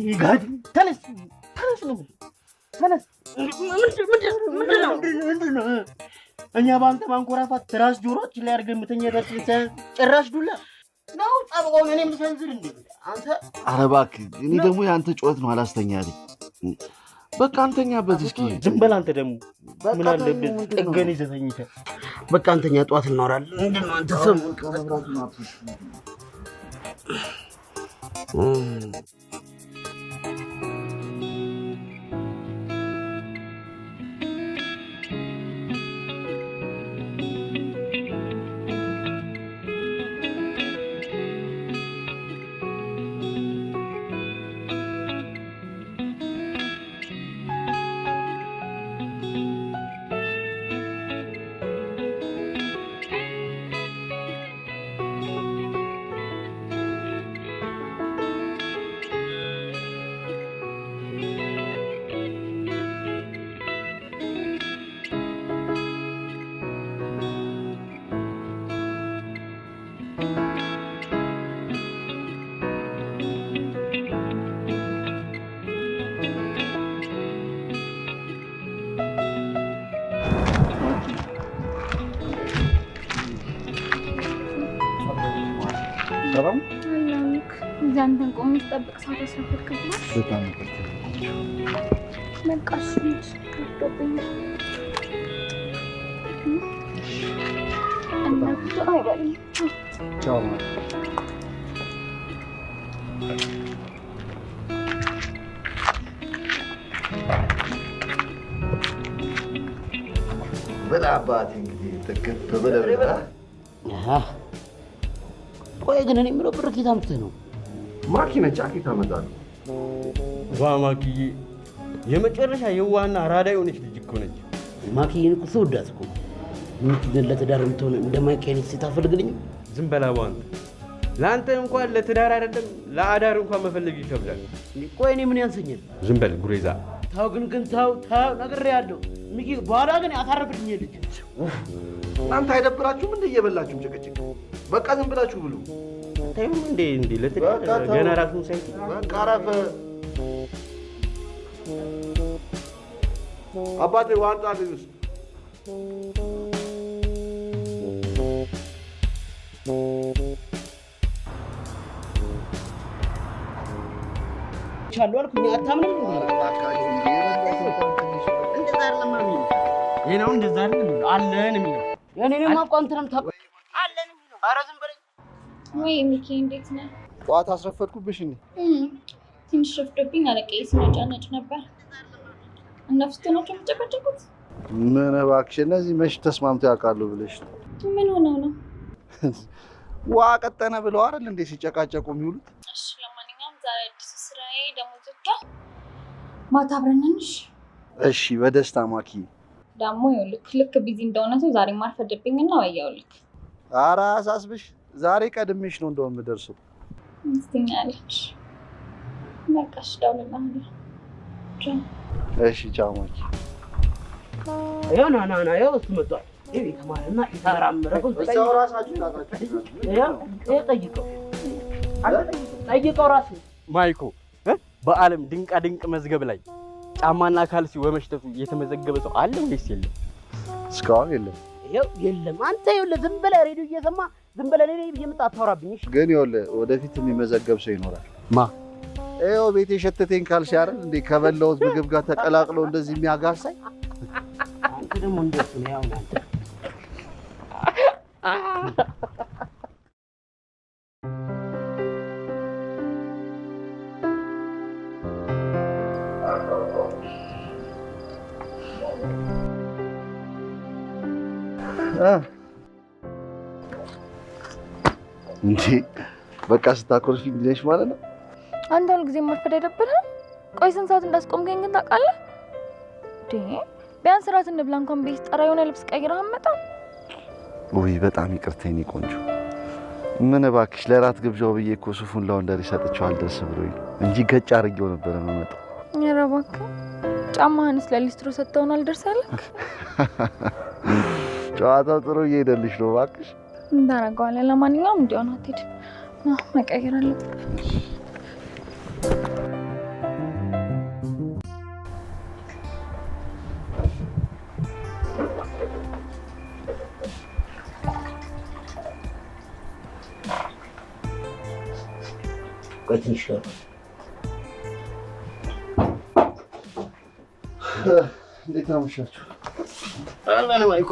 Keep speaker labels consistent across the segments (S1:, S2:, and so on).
S1: ይጋድ ተነስ ነው ተነስ ምንድነው እኛ ባንተ ማንኮራፋት ትራስ ጆሮች ላይ አድርገን ምተኛበት ጭራሽ ዱላ ነው ጣብቆን እኔም ልሰንዝር እንዴ አንተ
S2: ኧረ እባክህ እኔ ደግሞ ያንተ ጩኸት ነው አላስተኛልኝ በቃ አንተኛበት እስኪ
S1: ዝም በል አንተ ደግሞ ምን አለበት ጥገን ይዘተኝተ በቃ አንተኛ ጧት እናወራለን ምንድነው አንተ ሰም
S3: ሰላም አላልክ ዛንተን ቆም ተጠብቅ ሳተሰፈርክ
S2: በጣም
S3: መቃሽ ከቶብኝ እናቱ አይበል
S2: ቻው በላባት እንግዲህ ተከተበለ
S1: ቆይ ግን እኔ ምሮ ብር ኪታ አምጥተህ ነው
S2: ማኪና ጃኬት አመጣለሁ
S4: ማኪዬ የመጨረሻ የዋና ራዳ የሆነች ልጅ እኮ ነች
S1: ማኪዬን እኮ ሰውዳት እኮ ምን ለተዳር ምትሆነ እንደማይቀየን ሲታፈልግልኝ
S4: ዝም በላው አንተ ላንተ እንኳን ለተዳር አይደለም ለአዳር እንኳን መፈለግ ይከብዳል
S1: ቆይ እኔ ምን ያንሰኛል
S4: ዝም በል ጉሬዛ
S1: ታው ግን ታው ነግሬያለሁ ሚኪ በኋላ ግን ያታረፍልኝ ልጅ
S2: እናንተ አይደብራችሁም እንደ እየበላችሁ ጭቅጭቅ በቃ ዝም ብላችሁ ብሉ
S4: ታዩም እንዴ ለተዳር ገና ራሱን ሳይት
S2: በቃ አረፈ አባቴ ዋንጣ ልዩስ
S1: ቻሉ አልኩኝ አታምንም እንደዛ አይደለም ማሚ የኔው እንደዛ አይደለም አለን የሚለው የኔንም አቋንተንም ታውቃ አለን የሚለው ኧረ ዝም በለኝ
S3: ወይ ሚኪ እንዴት ነህ
S2: ጧት አስረፈድኩብሽ እንዴ
S3: ትንሽ ረፍዶብኝ አለቀይ ሲነጫነጭ ነበር እነፍስቶ ነው ተጨቀጨቁት
S2: ምን እባክሽ እነዚህ መች ተስማምተው ያውቃሉ ብለሽ
S3: ምን ሆነው ነው
S2: ዋ ቀጠነ ብለው አይደል እንዴ ሲጨቃጨቁ የሚውሉት
S3: እሺ ለማንኛውም ዛሬ አዲስ ስራዬ ደሞ ዘጣ ማታ አብረንንሽ
S2: እሺ በደስታ ማኪ
S3: ደሞ ልክ ቢዚ እንደሆነ ሰው ዛሬ ማርፈድብኝና ወያውልክ
S2: ኧረ አሳስብሽ ዛሬ ቀድሜሽ ነው እንደውም የምደርሰው
S3: ምስትኛለች ነቃሽ ደውልልሃለሁ
S2: እሺ ቻው ማኪ
S1: ያው ና ያው እሱ መጥቷል ይሄ ተማረና ይታራምረ
S2: እዛው ራሳችሁ ታጣችሁ
S1: ያው ጠይቀው ራሱ
S4: ማይኮ በዓለም ድንቅ መዝገብ ላይ ጫማና ካልሲ ወመሽተቱ የተመዘገበ ሰው አለ ወይስ የለም
S2: እስካሁን የለም
S1: ይሄው የለም አንተ ይኸውልህ ዝም ብለህ ሬዲዮ እየሰማ ዝም ብለህ እኔ እየመጣ አታወራብኝ እሺ
S2: ግን ይኸውልህ ወደፊት የሚመዘገብ ሰው ይኖራል
S4: ማ
S2: ይኸው ቤቴ ሸተተኝ ካልሽ አይደል እንዴ ከበላሁት ምግብ ጋር ተቀላቅሎ እንደዚህ የሚያጋሳኝ
S1: አንተ ደግሞ እንደሱ ነው ያው አንተ
S2: እንዴ በቃ ስታኮርፊ እንግዲህ ማለት ነው
S3: አንተ ሁሉ ጊዜ ማርፈድ አይደብርህም ቆይ ስንት ሰዓት እንዳስቆምከኝ ግን ታውቃለህ ቢያንስ ራት እንብላ እንኳን ቤት ጠራ የሆነ ልብስ ቀይረህ አመጣ
S2: ወይ በጣም ይቅርታ የኔ ቆንጆ ምን እባክሽ ለራት ግብዣው ብዬ እኮ ሱፉን ላውንደሪ ሰጥቼው አልደርስ ብሎኝ እንጂ ገጭ አድርጌው ነበር የምመጣው
S3: ኧረ እባክህ ጫማህንስ ለሊስትሮ ሰጥተውን አልደርሳለህ
S2: ጨዋታው ጥሩ እየሄደልሽ ነው እባክሽ
S3: እንዳረጋዋለን። ለማንኛውም እንዲሆን አትሄድ ነው መቀየር አለብን።
S1: ቆይትንሽ
S2: እንዴት አመሻችሁ?
S1: አላለም አይኩ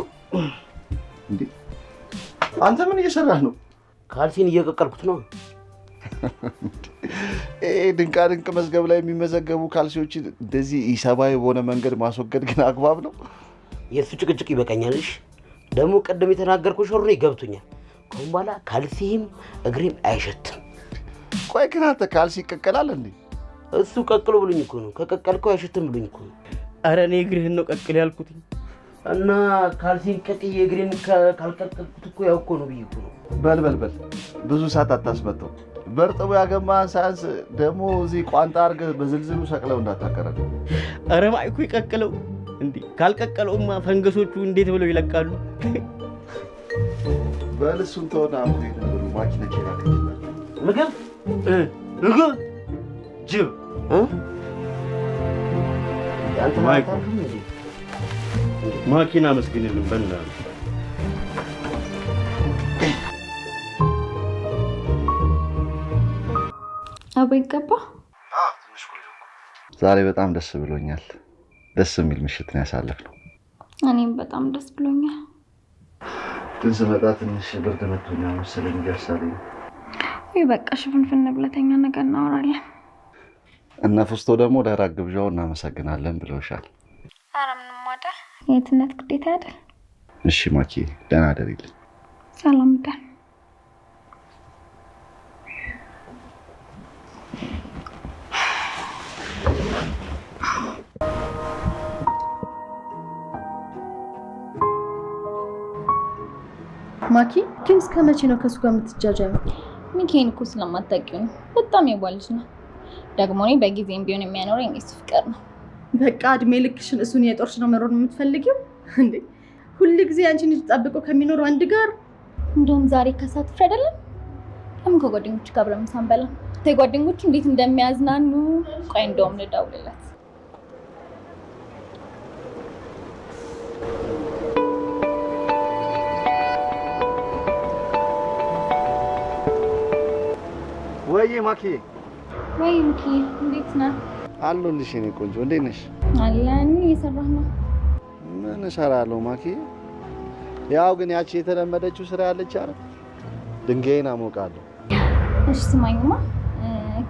S2: እንዴ አንተ ምን እየሰራህ ነው?
S1: ካልሲን እየቀቀልኩት ነው።
S2: ድንቃ ድንቅ መዝገብ ላይ የሚመዘገቡ ካልሲዎችን እንደዚህ ኢሰባዊ በሆነ መንገድ ማስወገድ ግን አግባብ ነው?
S1: የእሱ ጭቅጭቅ ይበቃኛልሽ። ደግሞ ቀደም የተናገርኩሽ ሾርኔ ገብቶኛል። ከሁን በኋላ ካልሲም እግሬም አይሸትም።
S2: ቆይ ግን አንተ ካልሲ ይቀቀላል እንዴ?
S1: እሱ ቀቅሎ ብሉኝ እኮ ነው። ከቀቀልከው አይሸትም ብሉኝ እኮ ነው።
S4: ኧረ እኔ እግርህን ነው ቀቅል ያልኩት
S1: እና ካልሲን ቀቅዬ እግሬን ካልቀቀልኩት እኮ ያው እኮ ነው ብዬ እኮ ነው።
S2: በል ብዙ ሰዓት አታስመጣው። በርጥቡ ያገማህን ሳያንስ ደግሞ እዚህ ቋንጣ አድርገህ በዝልዝሉ ሰቅለው እንዳታቀረብ።
S4: ኧረ ማይኩ ይቀቅለው እንዴ! ካልቀቀለውማ ፈንገሶቹ እንዴት ብለው ይለቃሉ?
S2: በል እሱን ተወና አሁን ማኪና ቸራከችላችሁ
S1: ምግብ ጅብ አንተ ማይታርኩም እንዴ?
S4: ማኪና መስኪነን በእና
S3: አቦ ይገባ።
S2: ትንሽ ቆይ። ዛሬ በጣም ደስ ብሎኛል። ደስ የሚል ምሽት ነው ያሳለፍነው።
S3: እኔም በጣም ደስ ብሎኛል።
S2: ግን ስመጣ ትንሽ ብርድ መቶኛል መሰለኝ እያሳለኝ።
S3: ወይ በቃ ሽፍንፍን ብለተኛ ነገር እናወራለን።
S2: እና ፍስቶ ደግሞ ለራት ግብዣው እናመሰግናለን ብለውሻል።
S3: ኧረ ምንም አይደል፣ የትነት ግዴታ አይደል።
S2: እሺ ማኪ ደህና አደሪልኝ።
S3: ሰላም ደህና
S5: ማኪ ግን እስከ መቼ ነው ከሱ ጋር የምትጃጃው?
S3: ሚኪን እኮ ስለማታውቂው በጣም የዋልጅ ነው። ደግሞ እኔ በጊዜም ቢሆን የሚያኖረኝ እሱ ፍቅር ነው።
S5: በቃ እድሜ ልክሽን እሱን የጦርሽ ነው መሮን የምትፈልጊው እንዴ? ሁሉ ጊዜ አንቺን ተጣብቆ ከሚኖር አንድ ጋር።
S3: እንደውም ዛሬ ከሳት ፍሬ አይደለም ለምን ከጓደኞቹ ጋር አብረን ምሳ እንበላ? ተይ ጓደኞቹ እንዴት እንደሚያዝናኑ። ቆይ እንደውም ልደውልለት።
S2: ወይ ማኪ።
S3: ወይ ሚኪ እንዴት ነህ?
S2: አለሁልሽ የኔ ቆንጆ፣ እንዴት ነሽ?
S3: አለን። እየሰራህ ነው?
S2: ምን እሰራለሁ ማኪ? ያው ግን ያቺ የተለመደችው ስራ ያለች አይደል? ድንጋይን አሞቃለሁ።
S3: እሺ ስማኝማ፣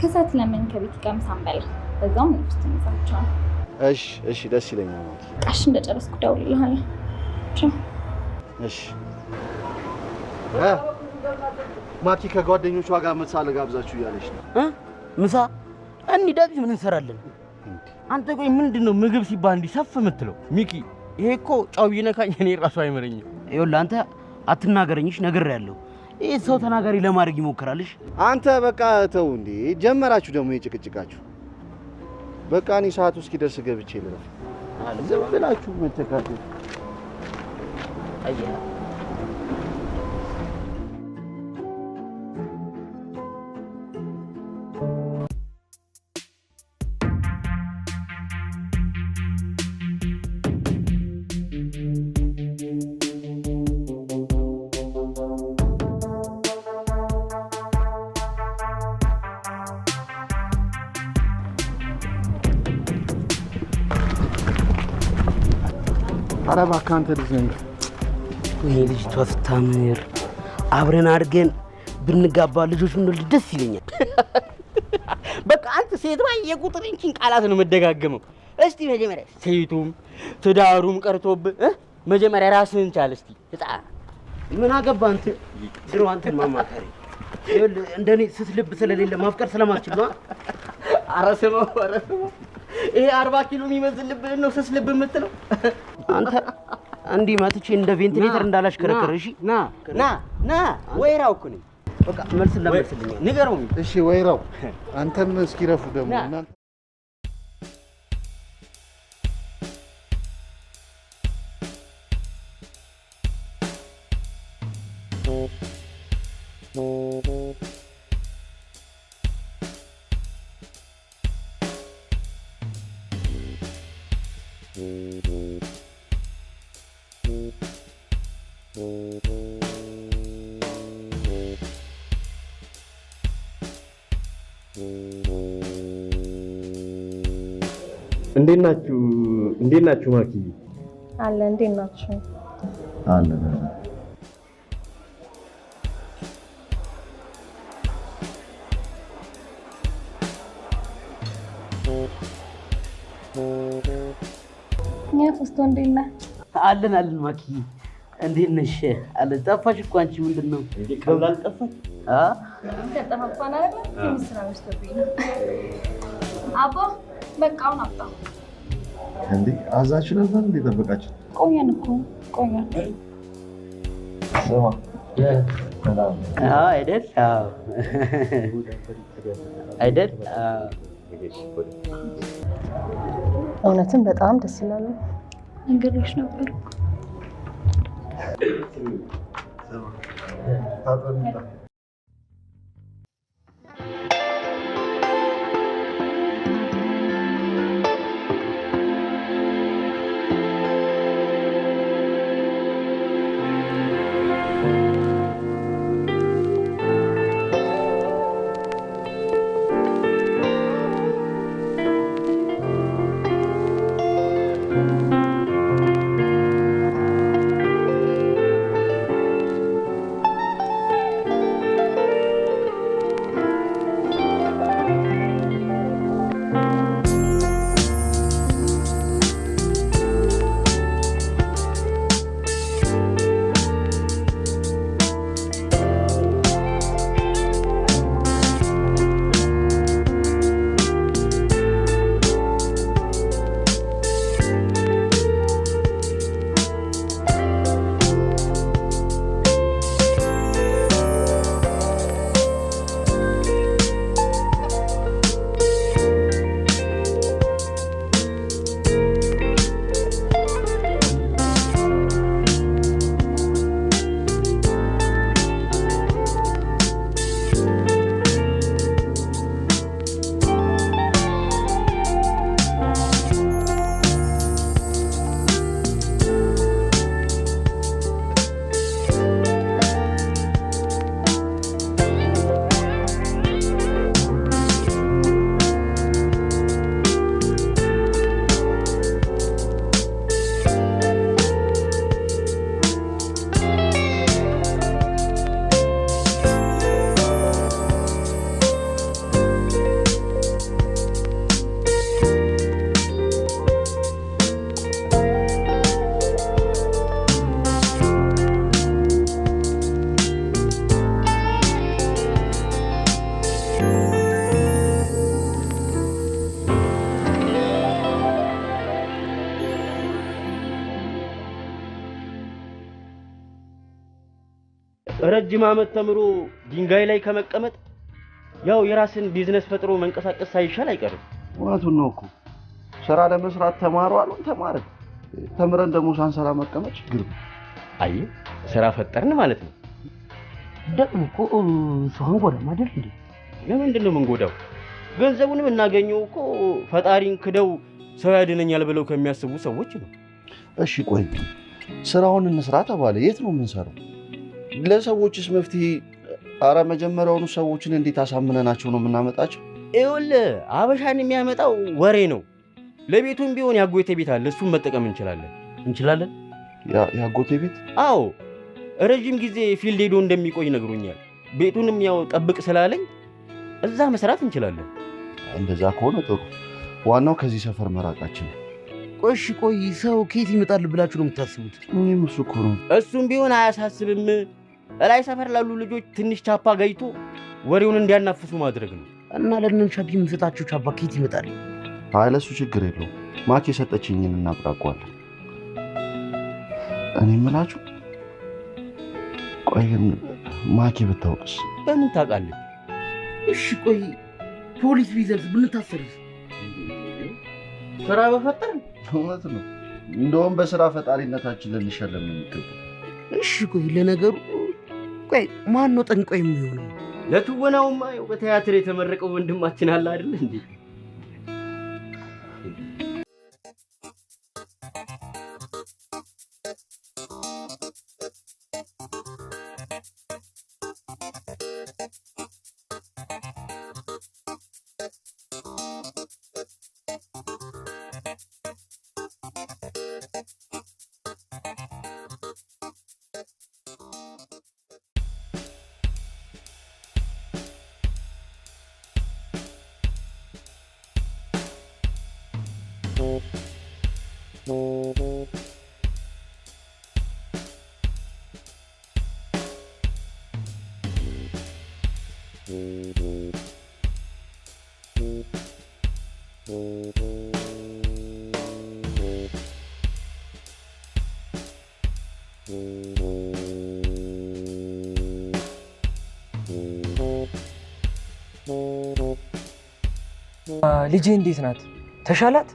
S3: ከሰዓት ለምን ከቤት ጋር ምሳ እንበላ? በዛውም ንፍስት እንዛቻለን።
S2: እሺ ደስ ይለኛል ማኪ።
S3: ቃሽ እንደጨረስኩ እደውልልሃለሁ።
S2: እሺ ማኪ ከጓደኞቿ ጋር ምሳ ልጋብዛችሁ እያለች ነው።
S1: ምሳ እንሂድ። ምን እንሰራለን?
S4: አንተ ቆይ ምንድነው ምግብ ሲባል እንዲህ ሰፍ የምትለው? ሚኪ ይሄ እኮ ጫው ቢነካኝ እኔ ራሱ አይመረኝም።
S1: ይኸውልህ አንተ አትናገረኝሽ፣ ነግሬሃለሁ። ይሄ ሰው ተናጋሪ ለማድረግ ይሞክራልሽ።
S2: አንተ በቃ ተው እንዴ! ጀመራችሁ ደግሞ የጭቅጭቃችሁ። በቃ እኔ ሰዓቱ እስኪደርስ ገብቼ ልረፍ። ዝም ብላችሁ መተካከል።
S1: አያ
S2: ኧረ እባክህ አንተ ልጅ ነህ።
S1: ወይ ልጅቷ ስታምር አብረን አድርገን ብንጋባ ልጆች እንወልድ ደስ ይለኛል።
S4: በቃ አንተ ሴት ባየ ቁጥር እንቺን ቃላት ነው መደጋገመው። እስቲ መጀመሪያ ሴቱም ትዳሩም ቀርቶብህ መጀመሪያ ራስህን ቻል እስቲ።
S1: ምን አገባ አንተ ድሮ አንተን ማማከሪ። ይኸውልህ እንደኔ ስትልብ ስለሌለ ማፍቀር ስለማትችል ነው።
S4: ኧረ ስማው ይሄ 40 ኪሎ የሚመዝን ልብህን ነው ስስ ልብ የምትለው
S1: አንተ። እንዲህ መጥቼ እንደ ቬንቲሌተር እንዳላሽከረከረ። እሺ
S4: ና ወይራው እኮ ነኝ።
S1: በቃ መልስ ለመልስልኝ
S4: ንገረው።
S2: እሺ ወይራው አንተም እስኪረፉ ደግሞ እናንተ
S1: እንዴት ናችሁ ማኪ?
S5: አለ እንዴት ናችሁ?
S2: አለ
S3: ፈስቶ እንዴት ነህ?
S4: አለን ማኪ እንዴት ነሽ? አለ ጠፋሽ እኮ አንቺ ምንድን ነው?
S1: ቀላል ጠፋች?
S3: ከጠፋፋን አይደል? ትንሽ ስራ በዝቶብኝ ነው። አባ በቃ አሁን አጣ
S2: እንዴ አዛችሁ ነበር እንዴ ጠበቃችሁ?
S3: ቆየን እኮ ቆየን።
S2: ሰማ
S4: አይደል? አይደል?
S5: እውነትም በጣም ደስ ይላል።
S3: እንግዶች ነበሩ።
S4: ረጅም ዓመት ተምሮ ድንጋይ ላይ ከመቀመጥ ያው የራስን ቢዝነስ ፈጥሮ መንቀሳቀስ ሳይሻል አይቀርም።
S2: እውነቱን ነው እኮ ስራ ለመስራት ተማሩ አሉን ተማርን። ተምረን ደግሞ ሳንሰራ መቀመጥ ችግር ነው።
S4: አይ ስራ ፈጠርን ማለት ነው።
S1: ደግሞ እኮ ሰውን ጎዳም አይደል እንዴ?
S4: ለምንድን ነው የምንጎዳው? ገንዘቡንም እናገኘው እኮ ፈጣሪን ክደው ሰው ያድነኛል ብለው ከሚያስቡ ሰዎች ነው።
S2: እሺ ቆይ ስራውን እንስራ ተባለ፣ የት ነው የምንሰራው? ለሰዎችስ መፍትሄ? አረ መጀመሪያውኑ ሰዎችን እንዴት አሳምነናቸው ነው የምናመጣቸው?
S4: ይኸውልህ አበሻን የሚያመጣው ወሬ ነው። ለቤቱም ቢሆን ያጎቴ ቤት አለ፣ እሱን መጠቀም እንችላለን።
S2: ያጎቴ ቤት?
S4: አዎ ረጅም ጊዜ ፊልድ ሄዶ እንደሚቆይ ነግሮኛል። ቤቱንም ያው ጠብቅ ስላለኝ እዛ መስራት እንችላለን።
S2: እንደዛ ከሆነ ጥሩ። ዋናው ከዚህ ሰፈር መራቃችን ነው።
S1: ቆይ ሰው ከየት ይመጣል ብላችሁ ነው የምታስቡት?
S2: እኔም እሱ እኮ ነው።
S4: እሱም ቢሆን አያሳስብም። እላይ ሰፈር ላሉ ልጆች ትንሽ ቻፓ ጋይቶ ወሬውን እንዲያናፍሱ ማድረግ ነው።
S1: እና ለእነን ቻፒ የምሰጣቸው ቻፓ ከየት ይመጣል?
S2: አይ ለሱ ችግር የለውም። ማኪ የሰጠችኝን እናብቃቋለን። እኔ የምላችሁ ቆይ ግን ማኪ ብታውቅስ?
S4: በምን ታውቃለች?
S1: እሺ ቆይ ፖሊስ ቢዘርስ ብንታሰርስ?
S4: ስራ በፈጠር
S2: እውነት ነው። እንደውም በስራ ፈጣሪነታችን ልንሸለም ነው የሚገባው።
S1: እሺ ቆይ ለነገሩ
S4: ቆይ ማን ነው ጠንቋይ የሚሆነው?
S1: ለትወናውማ በቲያትር የተመረቀው ወንድማችን አለ አይደል እንዴ?
S6: ልጄ እንዴት ናት? ተሻላት?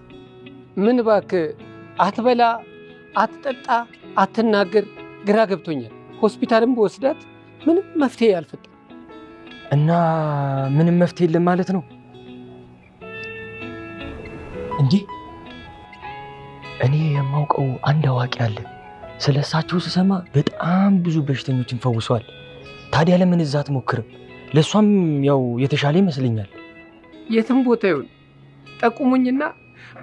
S6: ምን እባክህ አትበላ፣ አትጠጣ፣ አትናገር፣ ግራ ገብቶኛል። ሆስፒታልም በወስዳት ምንም መፍትሄ አልፈጠረም። እና ምንም መፍትሄ የለም ማለት ነው እንዴ? እኔ የማውቀው አንድ አዋቂ አለ። ስለ እሳቸው ስሰማ በጣም ብዙ በሽተኞችን ፈውሰዋል። ታዲያ ለምን እዛ አትሞክርም? ለእሷም ያው የተሻለ ይመስለኛል። የትም ቦታ ይሁን ጠቁሙኝና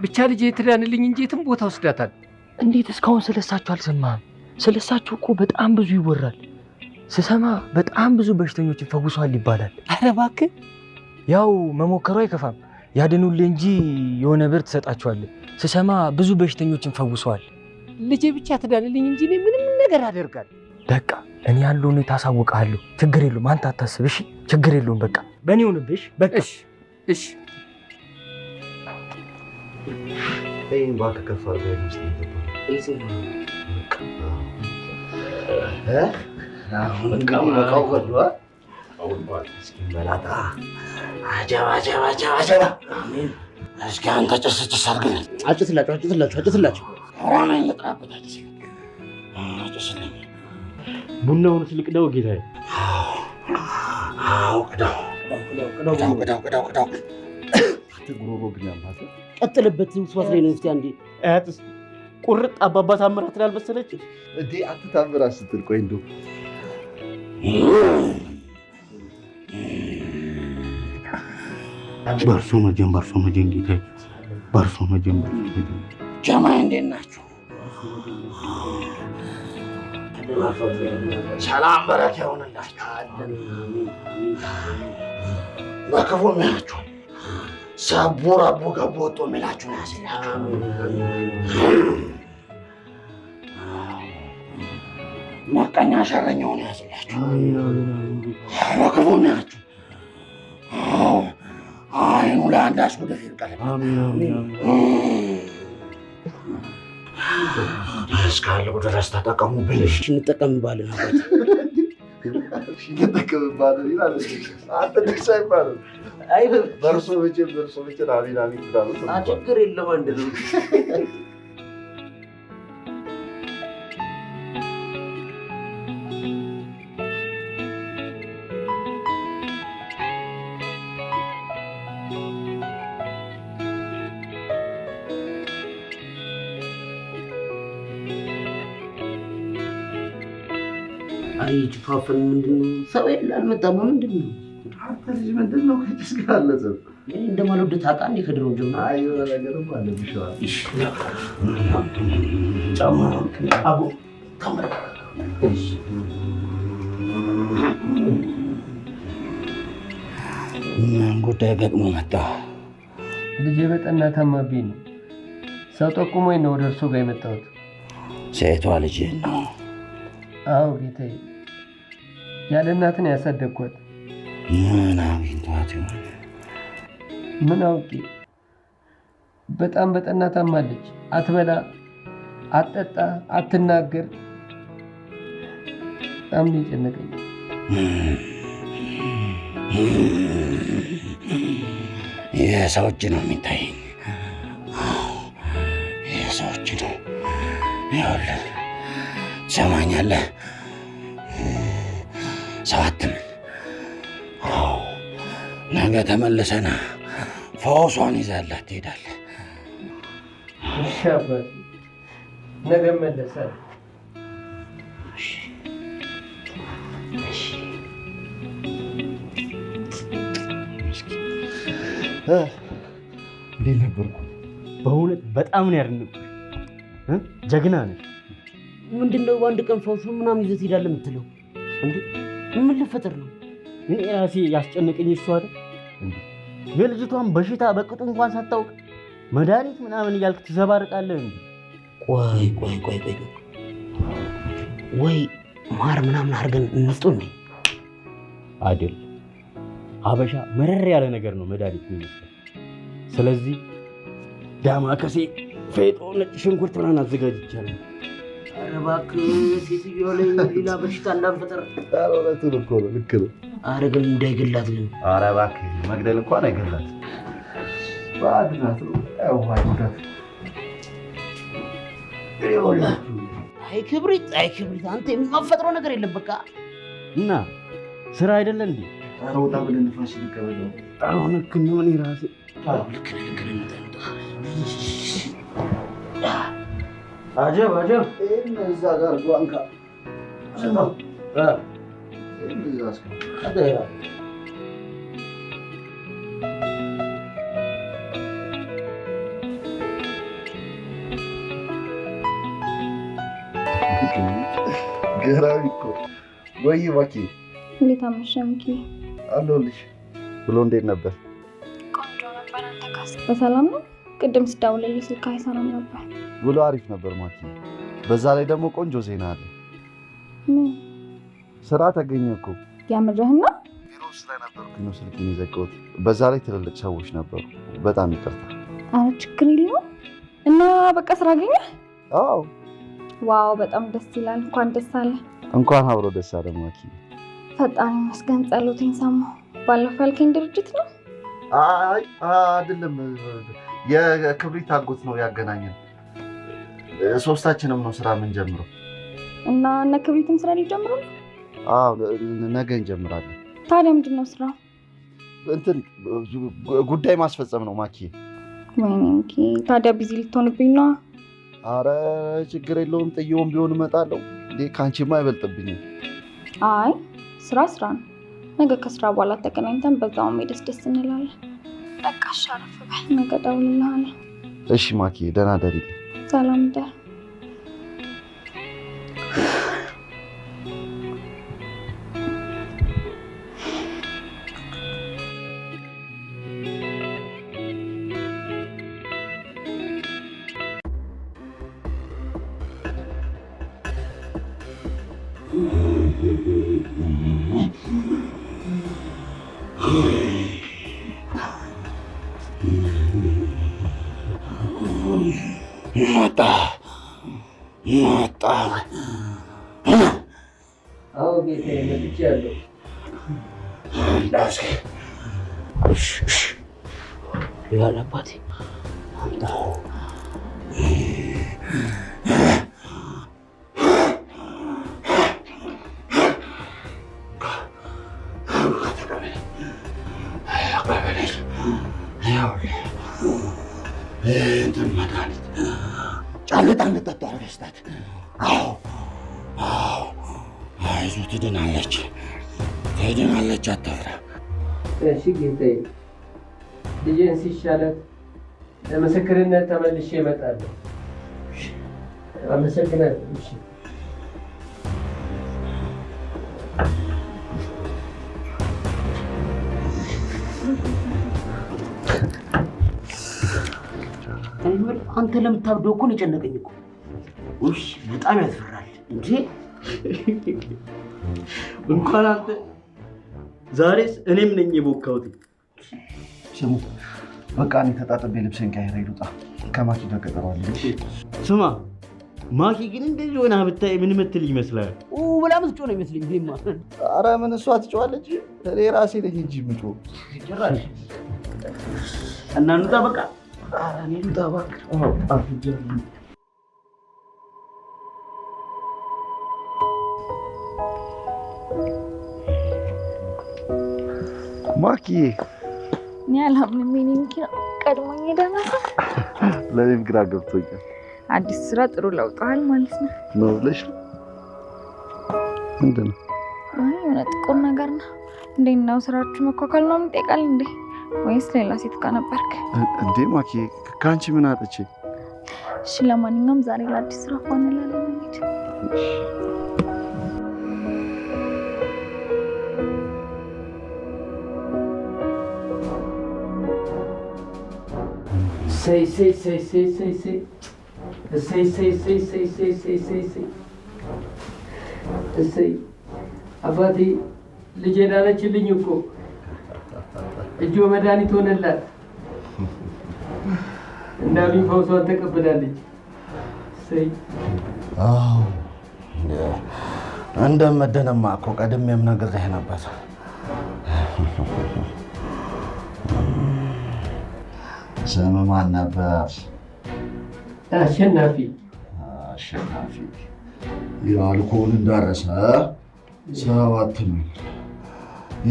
S6: ብቻ ልጄ ትዳንልኝ እንጂ የትም ቦታ ወስዳታል። እንዴት እስካሁን ስለሳቸው አልሰማህም? ስለሳቸው እኮ በጣም ብዙ ይወራል። ስሰማ በጣም ብዙ በሽተኞችን ፈውሰዋል ይባላል። ኧረ እባክህ ያው መሞከሩ አይከፋም። ያድኑልህ እንጂ የሆነ ብር ትሰጣቸዋለህ። ስሰማ ብዙ በሽተኞችን ፈውሰዋል። ልጄ ብቻ ትዳንልኝ እንጂ እኔ ምንም ነገር አደርጋለሁ። በቃ እኔ ያለው ሁኔታ አሳውቅሃለሁ። ችግር የለውም፣ አንተ አታስብ እሺ? ችግር የለውም። በቃ በእኔ ሆንብሽ። በቃ እሺ
S2: ይሄን እባክህ ከፍ አድርገህ ውስጥ
S1: እስኪ አንተ ጭስ አድርግልኝ። አጭስላቸው። ቡናውን ስልቅዳው ጌታዬ። ቅዳው።
S2: ጉሮሮ ግን ያማተ
S1: ቀጥልበት። ውስዋስ ላይ ነው። እስኪ አንዴ አያትስ ቁርጥ አባባ ታምራት ላልመሰለች
S2: እንዴ? አትታምራት ስትል ቆይ እንደው
S1: በርሶ መጀን ጌታዬ፣ በርሶ መጀን። ጀማይ እንዴት ናችሁ? ሰላም በረከት ይሁንላችሁ። በክፉ የሚያችሁ ሰቡር አቡ ገቦ ወጦ የሚላችሁ ያስላችሁ። መቀኛ ሸረኛውን ያስላችሁ። በክፉ የሚያችሁ አይኑ ለአንዳች ጉድፍ ይብቀል። እስካለሁ ድረስ ተጠቀሙብን። እሺ እንጠቀምባለን።
S2: እንጠቀምባለን ይላል። አንተ ደስ አይባልም።
S1: አይ
S2: በርሶ መቼም አሚን ትላለህ።
S1: ችግር የለውም። አንድ ነው። አይ ጭፋፍን ምንድን ነው? ሰው የለ አልመጣም። ምንድን ነው?
S2: አንተ ልጅ ምንድን ነው ከጭስ ጋር አለዘብ?
S1: እኔ እንደማልወድ ታውቃለህ እንዴ? ከድሮ ጀምሮ
S2: አይ የሆነ ነገርም አለ ብሻዋል።
S1: እሺ ጫማ አቦ ተመረ እሺ ምን ጉዳይ ገጥሞ መጣ?
S6: ልጄ በጠና ታማብኝ ነው። ሰው ጠቁሞኝ ነው ወደ እርሱ ጋር የመጣሁት።
S1: ሴቷ ልጅ ነው?
S6: አዎ ጌታዬ፣ ያለ እናትን ያሳደግኳት።
S1: ምን አግኝቷት ይሆን?
S6: ምን አውቄ። በጣም በጠና ታማለች። አትበላ፣ አትጠጣ፣ አትናገር። በጣም ነው የጨነቀኝ።
S1: የሰው እጅ ነው የሚታየኝ። የሰው እጅ ነው። ይኸውልህ ትሰማኛለህ?
S7: ነገ ተመልሰና ፈውሷን ይዛላት ትሄዳለህ።
S8: እሺ አባቴ፣ ነገ እመለሳለሁ።
S2: እንዴት ነበርኩ?
S4: በእውነት በጣም ነው ያድንኩ። ጀግና ነህ።
S1: ምንድነው በአንድ ቀን ፈውሱ ምናምን ይዘት ሄዳለህ የምትለው? እንዴ ምን ልፈጥር ነው?
S4: እኔ ራሴ ያስጨነቀኝ እሱ አይደል እንዴ? የልጅቷን በሽታ በቅጡ እንኳን ሳታውቅ መድኃኒት ምናምን እያልክ ትዘባርቃለህ እንዴ?
S1: ቆይ ወይ ማር ምናምን አድርገን እንስጡ እንዴ?
S4: አይደል፣ ሀበሻ መረር ያለ ነገር ነው መድኃኒት የሚመስለው። ስለዚህ ዳማከሴ፣ ፌጦ፣ ነጭ ሽንኩርት ምናምን አዘጋጅቻለሁ።
S1: ኧረ እባክህ ሴትዮዋ ላይ ሌላ በሽታ እንዳንፈጠር።
S2: ኧረ እውነቱን እኮ ነው፣ ልክ ነው።
S1: ኧረ ግን እንዳይገላት ግን።
S2: ኧረ እባክህ መግደል እንኳን አይገላት። ባዕድ ናት ነው ያው አይጎዳት።
S1: ይኸውላችሁ አይ ክብሪት አንተ የማፈጥረው ነገር የለም በቃ።
S4: እና ስራ አይደለ እንዴ?
S2: ኧረ ወጣ ብለን ንፋስ ልቀበለው።
S4: አሁን ልክ ነው። እኔ ራሴ
S1: ልክ ነህ።
S8: አጀብ
S2: ይሄን እዛ ጋር ጓንካ ስማ እዛ እስከ ገራሚ እኮ ወይ ማኪ።
S3: እንዴት አመሸህ ሚኪ?
S2: አለሁልሽ። ብሎ እንዴት ነበር?
S3: ቆንጆ ነበር። አንተ ካስ በሰላም ነው? ቅድም ስደውልልህ ስልክ አይሰራም ነበር።
S2: ብሎ አሪፍ ነበር ማኪ። በዛ ላይ ደግሞ ቆንጆ ዜና አለ።
S3: ምን?
S2: ስራ ተገኘ እኮ።
S3: ያምርህና?
S2: ቢሮ ስለነበርኩኝ ነው ስልኬን የዘጋሁት። በዛ ላይ ትልልቅ ሰዎች ነበሩ። በጣም ይቅርታ።
S3: አረ ችግር የለውም። እና በቃ ስራ አገኘህ?
S2: አዎ።
S3: ዋው በጣም ደስ ይላል። እንኳን ደስ አለ።
S2: እንኳን አብሮ ደስ አለ ማኪ።
S3: ፈጣሪ ይመስገን። ጸሎቴን ሰማሁ። ባለፈው ያልከኝ ድርጅት ነው?
S2: አይ አይደለም፣ የክብሪት አጎት ነው ያገናኘን። ሶስታችንም ነው ስራ የምንጀምረው።
S3: እና እነ ክብሪትም ስራ ሊጀምሩ ነው?
S2: አዎ ነገ እንጀምራለን።
S3: ታዲያ ምንድን ነው ስራው?
S2: እንትን ጉዳይ ማስፈጸም ነው ማኪ።
S3: ወይኔ ሚኪ፣ ታዲያ ቢዚ ልትሆንብኝ ነው?
S2: አረ ችግር የለውም፣ ጥዬውም ቢሆን እመጣለሁ። እንዴ ከአንቺማ አይበልጥብኝም።
S3: አይ ስራ ነው። ነገ ከስራ በኋላ ተገናኝተን በዛውም ደስ እንላለን። በቃ አሻርፍ በል፣ ነገ እደውልልሃለሁ።
S2: እሺ ማኪ፣ ደህና ደሪ።
S3: ሰላም ደር።
S7: መጣ።
S8: አዎ ጌታዬ፣ መጥቻለሁ።
S1: ይላል አባቴ።
S7: እንትን መድኃኒት ጫልጣ እንጠጣ አርገስታት። አዎ አይዞህ፣ ትድናለች፣ አትፍራ።
S8: እሺ ጌታዬ፣ ልጄን ሲሻላት ለምስክርነት ተመልሼ እመጣለሁ። አመሰግናለሁ። እሺ
S1: አንተ ለምታብደው እኮ ነው የጨነቀኝ እኮ። ውይ በጣም ያስፈራል እንጂ
S4: እንኳን አንተ ዛሬስ እኔም ነኝ የቦካሁት።
S2: ስሙ በቃ እኔ ተጣጥቤ ልብሴን ቀይሬ ልውጣ። ከማኪ ጋር ቀጠሮ አለኝ።
S4: ስማ ማኪ ግን እንደዚህ ሆና ብታይ ምን ምትል ይመስላል?
S1: ብላ ምትጮህ ነው ይመስለኝ። ዜማ
S2: ኧረ ምን እሷ ትጮኻለች፣ እኔ ራሴ ነኝ እንጂ የምጮህ።
S1: ጭራሽ
S4: እና እንውጣ በቃ።
S1: ኧረ እኔ ልውጣ እባክህ።
S2: ማኪ
S3: እኔ አላምንም። የእኔ መኪና ቀድሞኝ ሄደና
S2: ለእኔም ግራ ገብቶኛል።
S3: አዲስ ስራ ጥሩ ለውጠዋል ማለት ነው
S2: ብለሽ ነው? ምንድን ነው?
S3: የሆነ ጥቁር ነገር ነው። እንዴት ነው ስራችሁ? መኳኳል ነው የምጠይቃል እንዴ? ወይስ ሌላ ሴት ጋር ነበርክ
S2: እንዴ? ማኪ ከአንቺ ምን አጥቼ?
S3: እሺ ለማንኛውም ዛሬ ለአዲስ ስራ ሆነ ላለን እንዴ?
S8: እሰይ አባቴ ልጄ ዳነችልኝ እኮ እጆ መድኃኒት ሆነላት እንዳሉኝ ፈውሷን ተቀብላለች። እሰይ
S7: አዎ እንደምድንማ እኮ ቀድሜም ነግሬህ ነበር። ስም ማን ነበር?
S8: አሸናፊ።
S7: አሸናፊ የአልኮል እንዳረሰ ሰው አትመኝ።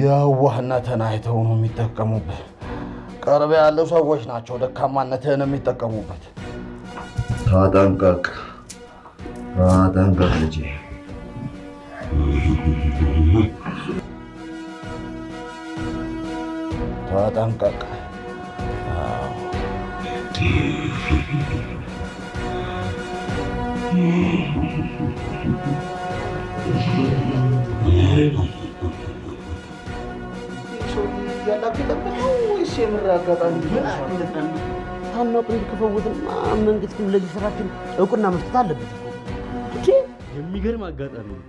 S7: የዋህነትን አይተው ነው የሚጠቀሙበት። ቅርብ ያሉ ሰዎች ናቸው ደካማነትህን የሚጠቀሙበት። ተጠንቀቅ፣ ተጠንቀቅ ልጄ። ተጠንቀቅ።
S4: ታናቁ እንዲከፈውትና መንግስት ግን ለዚህ ስራችን እውቅና መስጠት አለበት እኮ።
S1: የሚገርም አጋጣሚ ነው።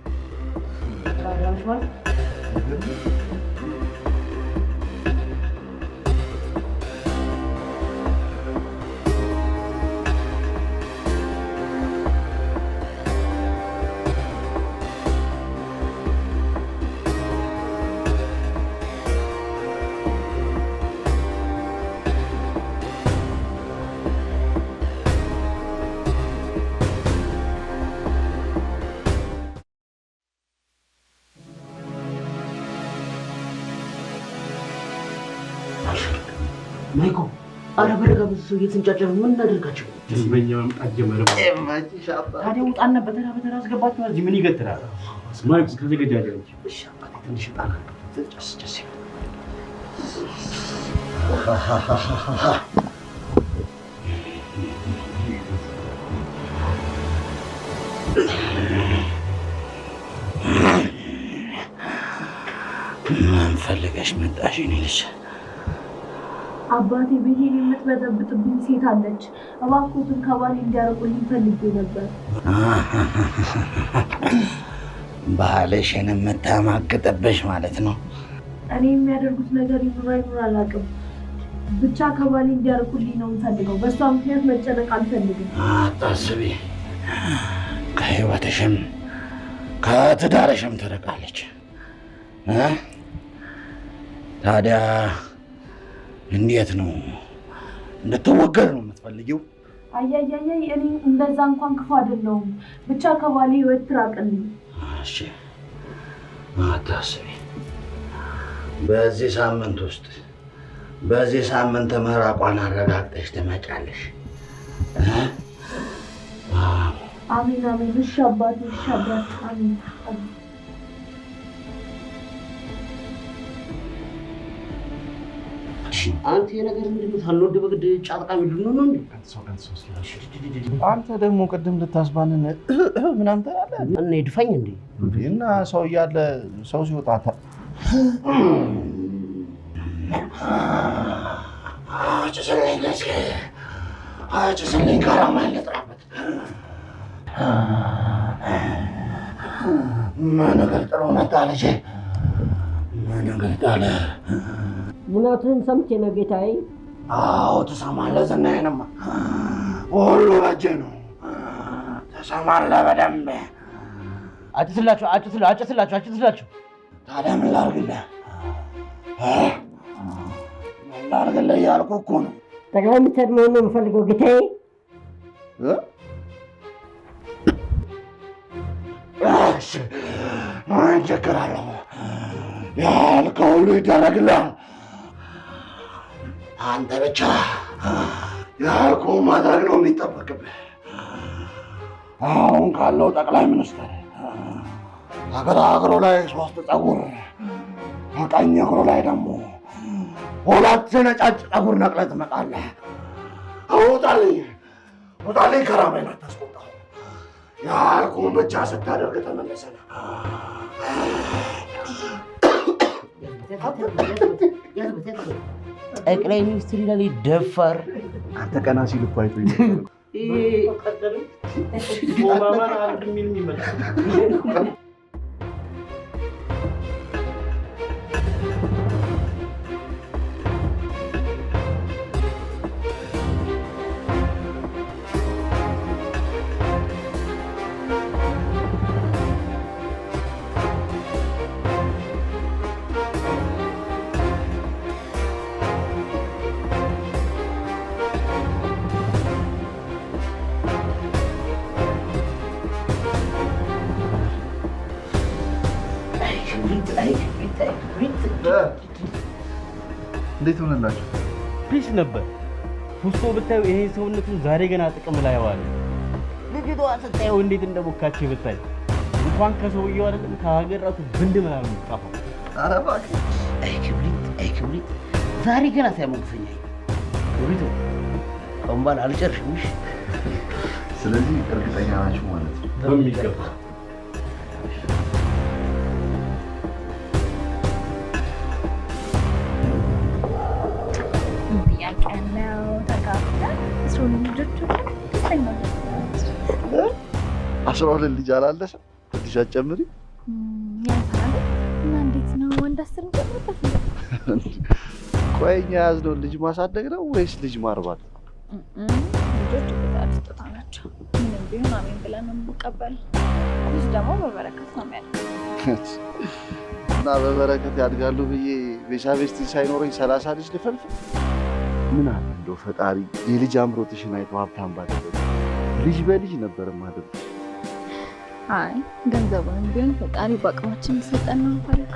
S4: ማይኮ አረ በረጋ ብዙ ሰው እየተንጫጫ ነው። ምን እናደርጋቸው?
S1: ደንበኛ መምጣት ጀመረ። ታዲያ ውጣና በተራ በተራ አስገባቸው። እዚህ ምን ይገትራል? ማይኮ ተዘጋጃለች። እሺ አባቴ ትንሽ ጣና ጨስ
S7: ምን ፈልገሽ መጣሽ? እኔ ልጅ
S5: አባቴ ቤቴን የምትበጠብጥብኝ ሴት አለች። እባክዎትን ከባሌ እንዲያርቁልኝ ፈልጌ ነበር።
S7: ባልሽን የምታማግጥብሽ ማለት ነው?
S5: እኔ የሚያደርጉት ነገር ይኑር አይኑር አላውቅም፣ ብቻ ከባሌ እንዲያርቁልኝ ነው የምፈልገው። በእሷ ምክንያት መጨነቅ አልፈልግም።
S7: አታስቢ፣ ከህይወትሽም ከትዳርሽም ትርቃለች። ታዲያ እንዴት ነው እንድትወገድ ነው የምትፈልጊው?
S5: አያያያይ እኔ እንደዛ እንኳን ክፉ አይደለሁም፣ ብቻ ከባሌ ህይወት ትራቅልኝ።
S7: እሺ አታስቢ፣ በዚህ ሳምንት ምራቋን አረጋግጠሽ ትመጫለሽ።
S5: አሜን አሜን። እሺ አባቴ፣ እሺ አባቴ፣ አሜን።
S4: አንተ የነገር ምንድነው? ሳንወድ በግድ ጫጥቃ ምንድነው ነው እንዴ?
S7: አንተ ደግሞ ቅድም ልታስባንን ምናምን ትላለህ።
S4: እና ይድፋኝ እንዴ?
S7: እና ሰው እያለ ሰው ሲወጣ ጭስልኝ ካራማ ልጥራበት። ምን ገልጥሎ መጣ ልጄ? ምን ገልጣለ?
S4: ሙናቱን ሰምቼ ነው ጌታዬ።
S7: አዎ ትሰማለህ። ዝናዬንማ ሁሉ በእጄ ነው። ትሰማለህ በደንብ።
S4: አጭስላችሁ።
S7: ታዲያ ምን ላድርግልህ? ምን ላድርግልህ እያልኩህ እኮ ነው።
S4: ጠቅላይ ሚኒስትር መሆን ነው የምፈልገው ጌታዬ።
S7: እሺ ምን ችግር አለው? ያልከው ሁሉ ይደረግልሃል። አንተ ብቻ ያልኩህን ማድረግ ነው የሚጠበቅብህ። አሁን ካለው ጠቅላይ ሚኒስትር ከግራ እግሩ ላይ 3 ፀጉር፣ ከቀኝ እግሩ ላይ ደግሞ 2 ነጫጭ ፀጉር ነቅለህ ትመጣለህ። ውጣልኝ፣ ውጣልኝ፣ ከራማይን አታስቆጣው። ያልኩህን ብቻ ስታደርግ ተመለሰና
S4: ጠቅላይ ሚኒስትር ይላል ደፋር።
S2: አንተ ቀና ሲል እኮ አይቶኝ እንዴት ሆነላችሁ?
S4: ፒስ ነበር። ውስጡ ብታዩ ይሄ ሰውነቱን ዛሬ ገና ጥቅም ላይ ዋለ። ልጅቷ ስታየው እንዴት እንደቦካችሁ ብታይ እንኳን ከሰውየው አይደለም ከሀገር ራሱ ብንድ ምናምን ጠፋ።
S2: ኧረ እባክህ
S4: አይ ክብሪት ዛሬ ገና ሳይሞቅሰኝ ክብሪት ቀንባል አልጨርሽም።
S2: ስለዚህ እርግጠኛ ናችሁ ማለት ነው?
S4: በሚገባ
S2: አስራ ሁለት ልጅ አላለሽም? ትንሽ አትጨምሪ?
S3: ያንሳል እና እንዴት ነው ወንድ 10 ጨምርበት?
S2: ቆይ እኛ ያዝነው ልጅ ማሳደግ ነው ወይስ ልጅ ማርባት?
S3: ልጆች በጣም ስጦታ ናቸው። ምንም ቢሆን አሜን ብለን ነው የምንቀበል። ልጅ ደግሞ በበረከት ነው የሚያድገው
S2: እና በበረከት ያድጋሉ ብዬ ቤሳቤስቲ ሳይኖረኝ 30 ልጅ ልፈልፍ? ምን አለ እንደው ፈጣሪ የልጅ አምሮትሽን አይቶ ሀብታም ባደረገ ልጅ በልጅ ነበር ማድረግ።
S3: አይ ገንዘቡንም ቢሆን ፈጣሪ በአቅማችን ሰጠን ነው ፈልግ።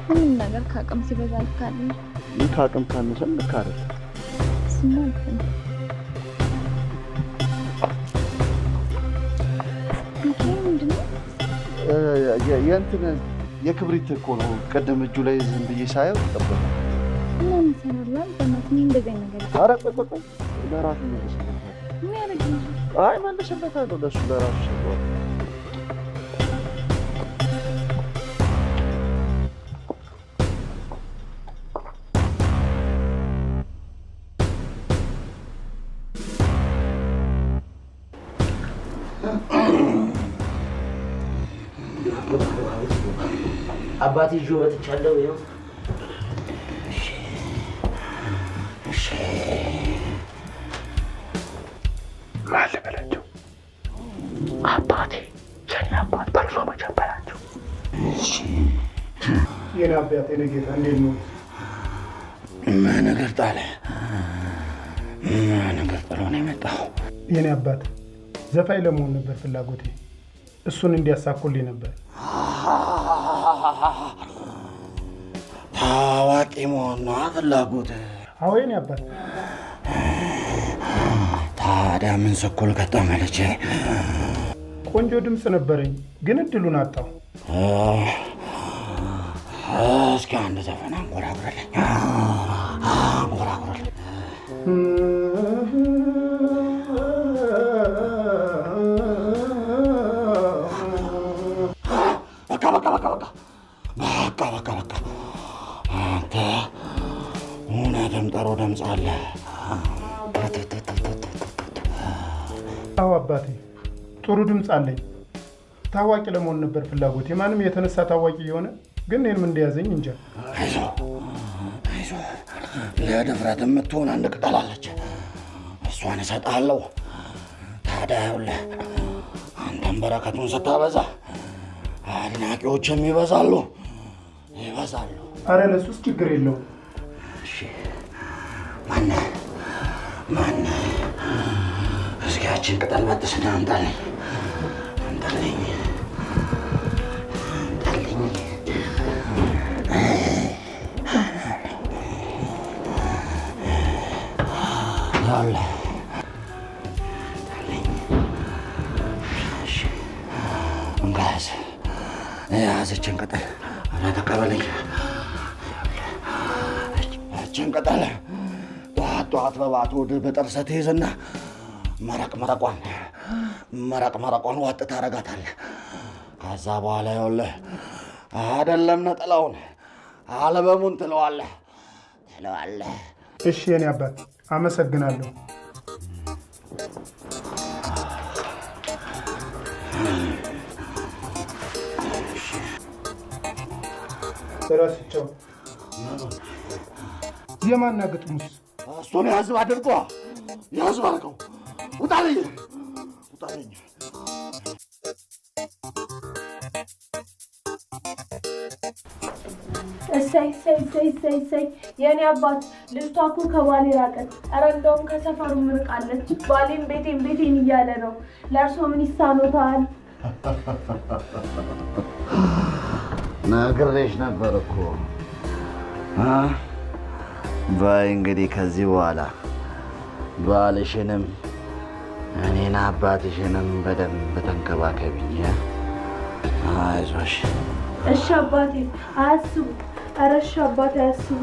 S3: ምንም ነገር ከአቅም ሲበዛ ልክ አይደለም።
S2: ይህ ከአቅም ካነሰም ልክ አይደለም።
S3: እሱማ ልክ ነው። ይሄ ምንድን ነው?
S2: የእንትን የክብሪት እኮ ነው። ቅድም እጁ ላይ ዝም ብዬ ሳየው ጠበቅ
S3: እና መሰራላል በእናትህ እንደዚህ ነገር
S2: ኧረ ቆይ ለራሱ መልስበታል።
S3: ምን ያደርግልህ?
S2: አይ መልስበታለሁ ለእሱ ለራሱ ሰጠዋል።
S4: አባቴ ይዤው መጥቻለሁ። ይኸው
S7: ማን ልበላቸው? አባቴ የኔ አባት በርሶ መጀመራቸው።
S9: የኔ አባት የኔ ጌታ እንዴት ነው?
S7: ምን ነገር ጣለ? ምን ነገር ጥሎ ነው የመጣው?
S9: የኔ አባት ዘፋኝ ለመሆን ነበር ፍላጎቴ። እሱን እንዲያሳኩልኝ ነበር።
S7: ታዋቂ መሆን ነው ፍላጎት?
S9: አዎ የኔ አባት።
S7: ታዲያ ምን ስኩል ገጠመልች?
S9: ቆንጆ ድምፅ ነበረኝ፣ ግን እድሉን አጣሁ።
S7: እስኪ አንድ ዘፈን አንጎራጉረልኝ። አንጎራጉረልኝ። በቃ አንተ እውነትም ጥሩ ድምፅ አለ።
S9: አዎ አባቴ ጥሩ ድምፅ አለኝ። ታዋቂ ለመሆን ነበር ፍላጎቴ። ማንም የተነሳ ታዋቂ የሆነ ግን እኔንም እንደያዘኝ እንጃ።
S7: አይዞህ ለድፍረት የምትሆን አንድ ቅጠል አለች፣ እሷን እሰጥሃለሁ። ታዲያ ይኸውልህ አንተም በረከቱን ስታበዛ አድናቂዎችም ይበዛሉ።
S9: አረ ለሱስ ችግር የለውም።
S7: እሺ ማነህ? እስኪ ያችን ቅጠል በጥስና አምጣልኝ። አለ እንጋዝ ያዘችን ቅጠል እና ተቀበለኝ። እችን ቅጠል ጠዋት በባቶ በጥርሰህ ትይዝና መረቅ መረቋን ዋጥ ታረጋታለህ። ከዛ በኋላ ይኸውልህ አይደለም ነጠላውን አልበሙን ትለዋለህ።
S9: እሺ የኔ አባት አመሰግናለሁ። እረስቸው የማና ግጥሙስ?
S7: እሱን ያዝብ አድርጎ ያዝብ አድርገው። ውጣልኝ።
S5: እሰይ የኔ አባት ልጅቷ እኮ ከባሌ ራቀች። ኧረ እንደውም ከሰፈሩ ምርቃለች። ባሌም ቤቴን እያለ ነው። ለእርሶ ምን ይሳኖታል?
S2: ነግሬሽ ነበር እኮ። በይ እንግዲህ ከዚህ በኋላ ባልሽንም እኔን አባትሽንም በደንብ ተንከባከቢኝ። አይዞሽ።
S5: እሺ አባቴ አያስቡ። ኧረ እሺ አባቴ አያስቡ።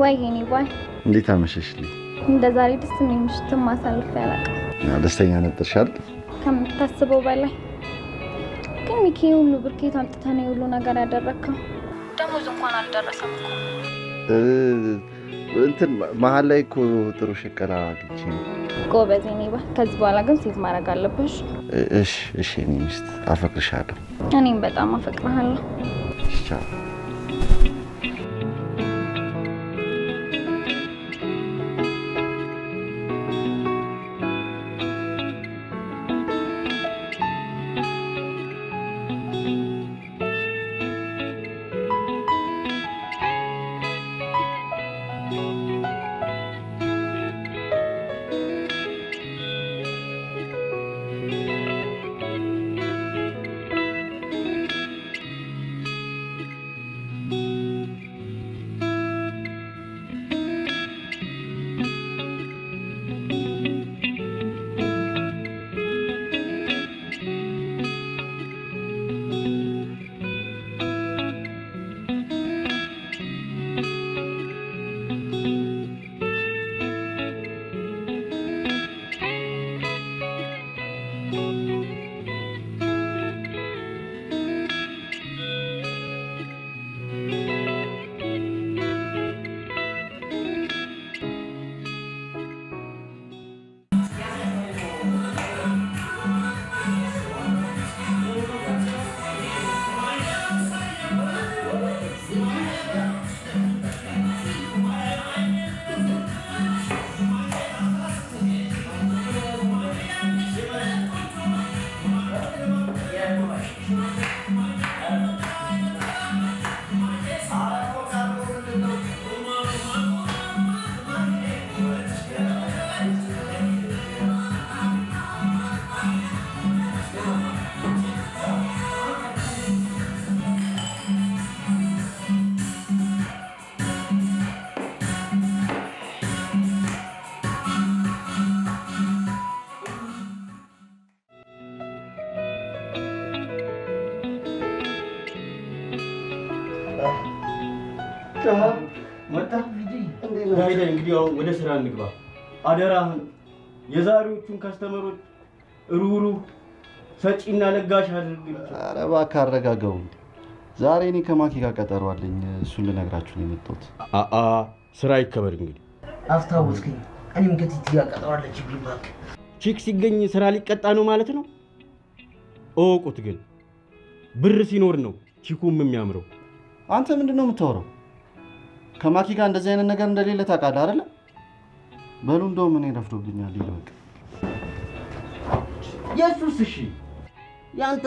S3: ወይ የኔ ባል
S2: እንዴት አመሸሽልኝ?
S3: እንደ ዛሬ ደስ የሚል ምሽትም ማሳለፍ አላውቅም።
S2: ደስተኛ ነበርሽ አይደል?
S3: ከምታስበው በላይ። ግን ሚኪ ሁሉ ብር ከየት አምጥተህ ነው ሁሉ ነገር ያደረግከው? ደሞዝ እንኳን አልደረሰም እኮ።
S2: እንትን መሀል ላይ እኮ ጥሩ ሽቀላ አግኝቼ ነው።
S3: ጎበዝ የኔ ባል። ከዚህ በኋላ ግን ሴት ማድረግ አለብሽ።
S2: እሺ የኔ ሚስት፣ አፈቅርሻለሁ።
S3: እኔም በጣም አፈቅርሃለሁ።
S2: ቻው።
S4: መጣ ዳይዳይ እንግዲህ አሁን ወደ ስራ እንግባ። አደራህን የዛሬዎቹን ከስተመሮች ሩሩ ሰጪና ለጋሽ አድርግ።
S2: ኧረ እባክህ አረጋጋው። ዛሬ እኔ ከማኪ ጋር ቀጠሮ አለኝ። እሱን ልነግራችሁ ነው የመጣሁት።
S4: ስራ ይከበር እንግዲህ።
S1: አስታወስከኝ። እኔም ከቲቲ ጋር ቀጠሮ አለችብኝ። እባክህ
S4: ቺክ ሲገኝ ስራ ሊቀጣ ነው ማለት ነው። እወቁት ግን ብር ሲኖር ነው ቺኩም የሚያምረው።
S2: አንተ ምንድን ነው የምታወራው? ከማኪ ጋር እንደዚህ አይነት ነገር እንደሌለ ታውቃለህ አይደለ? በሉ እንደውም እኔ ረፍዶብኛል። ይልበቅ
S4: ኢየሱስ። እሺ ያንተ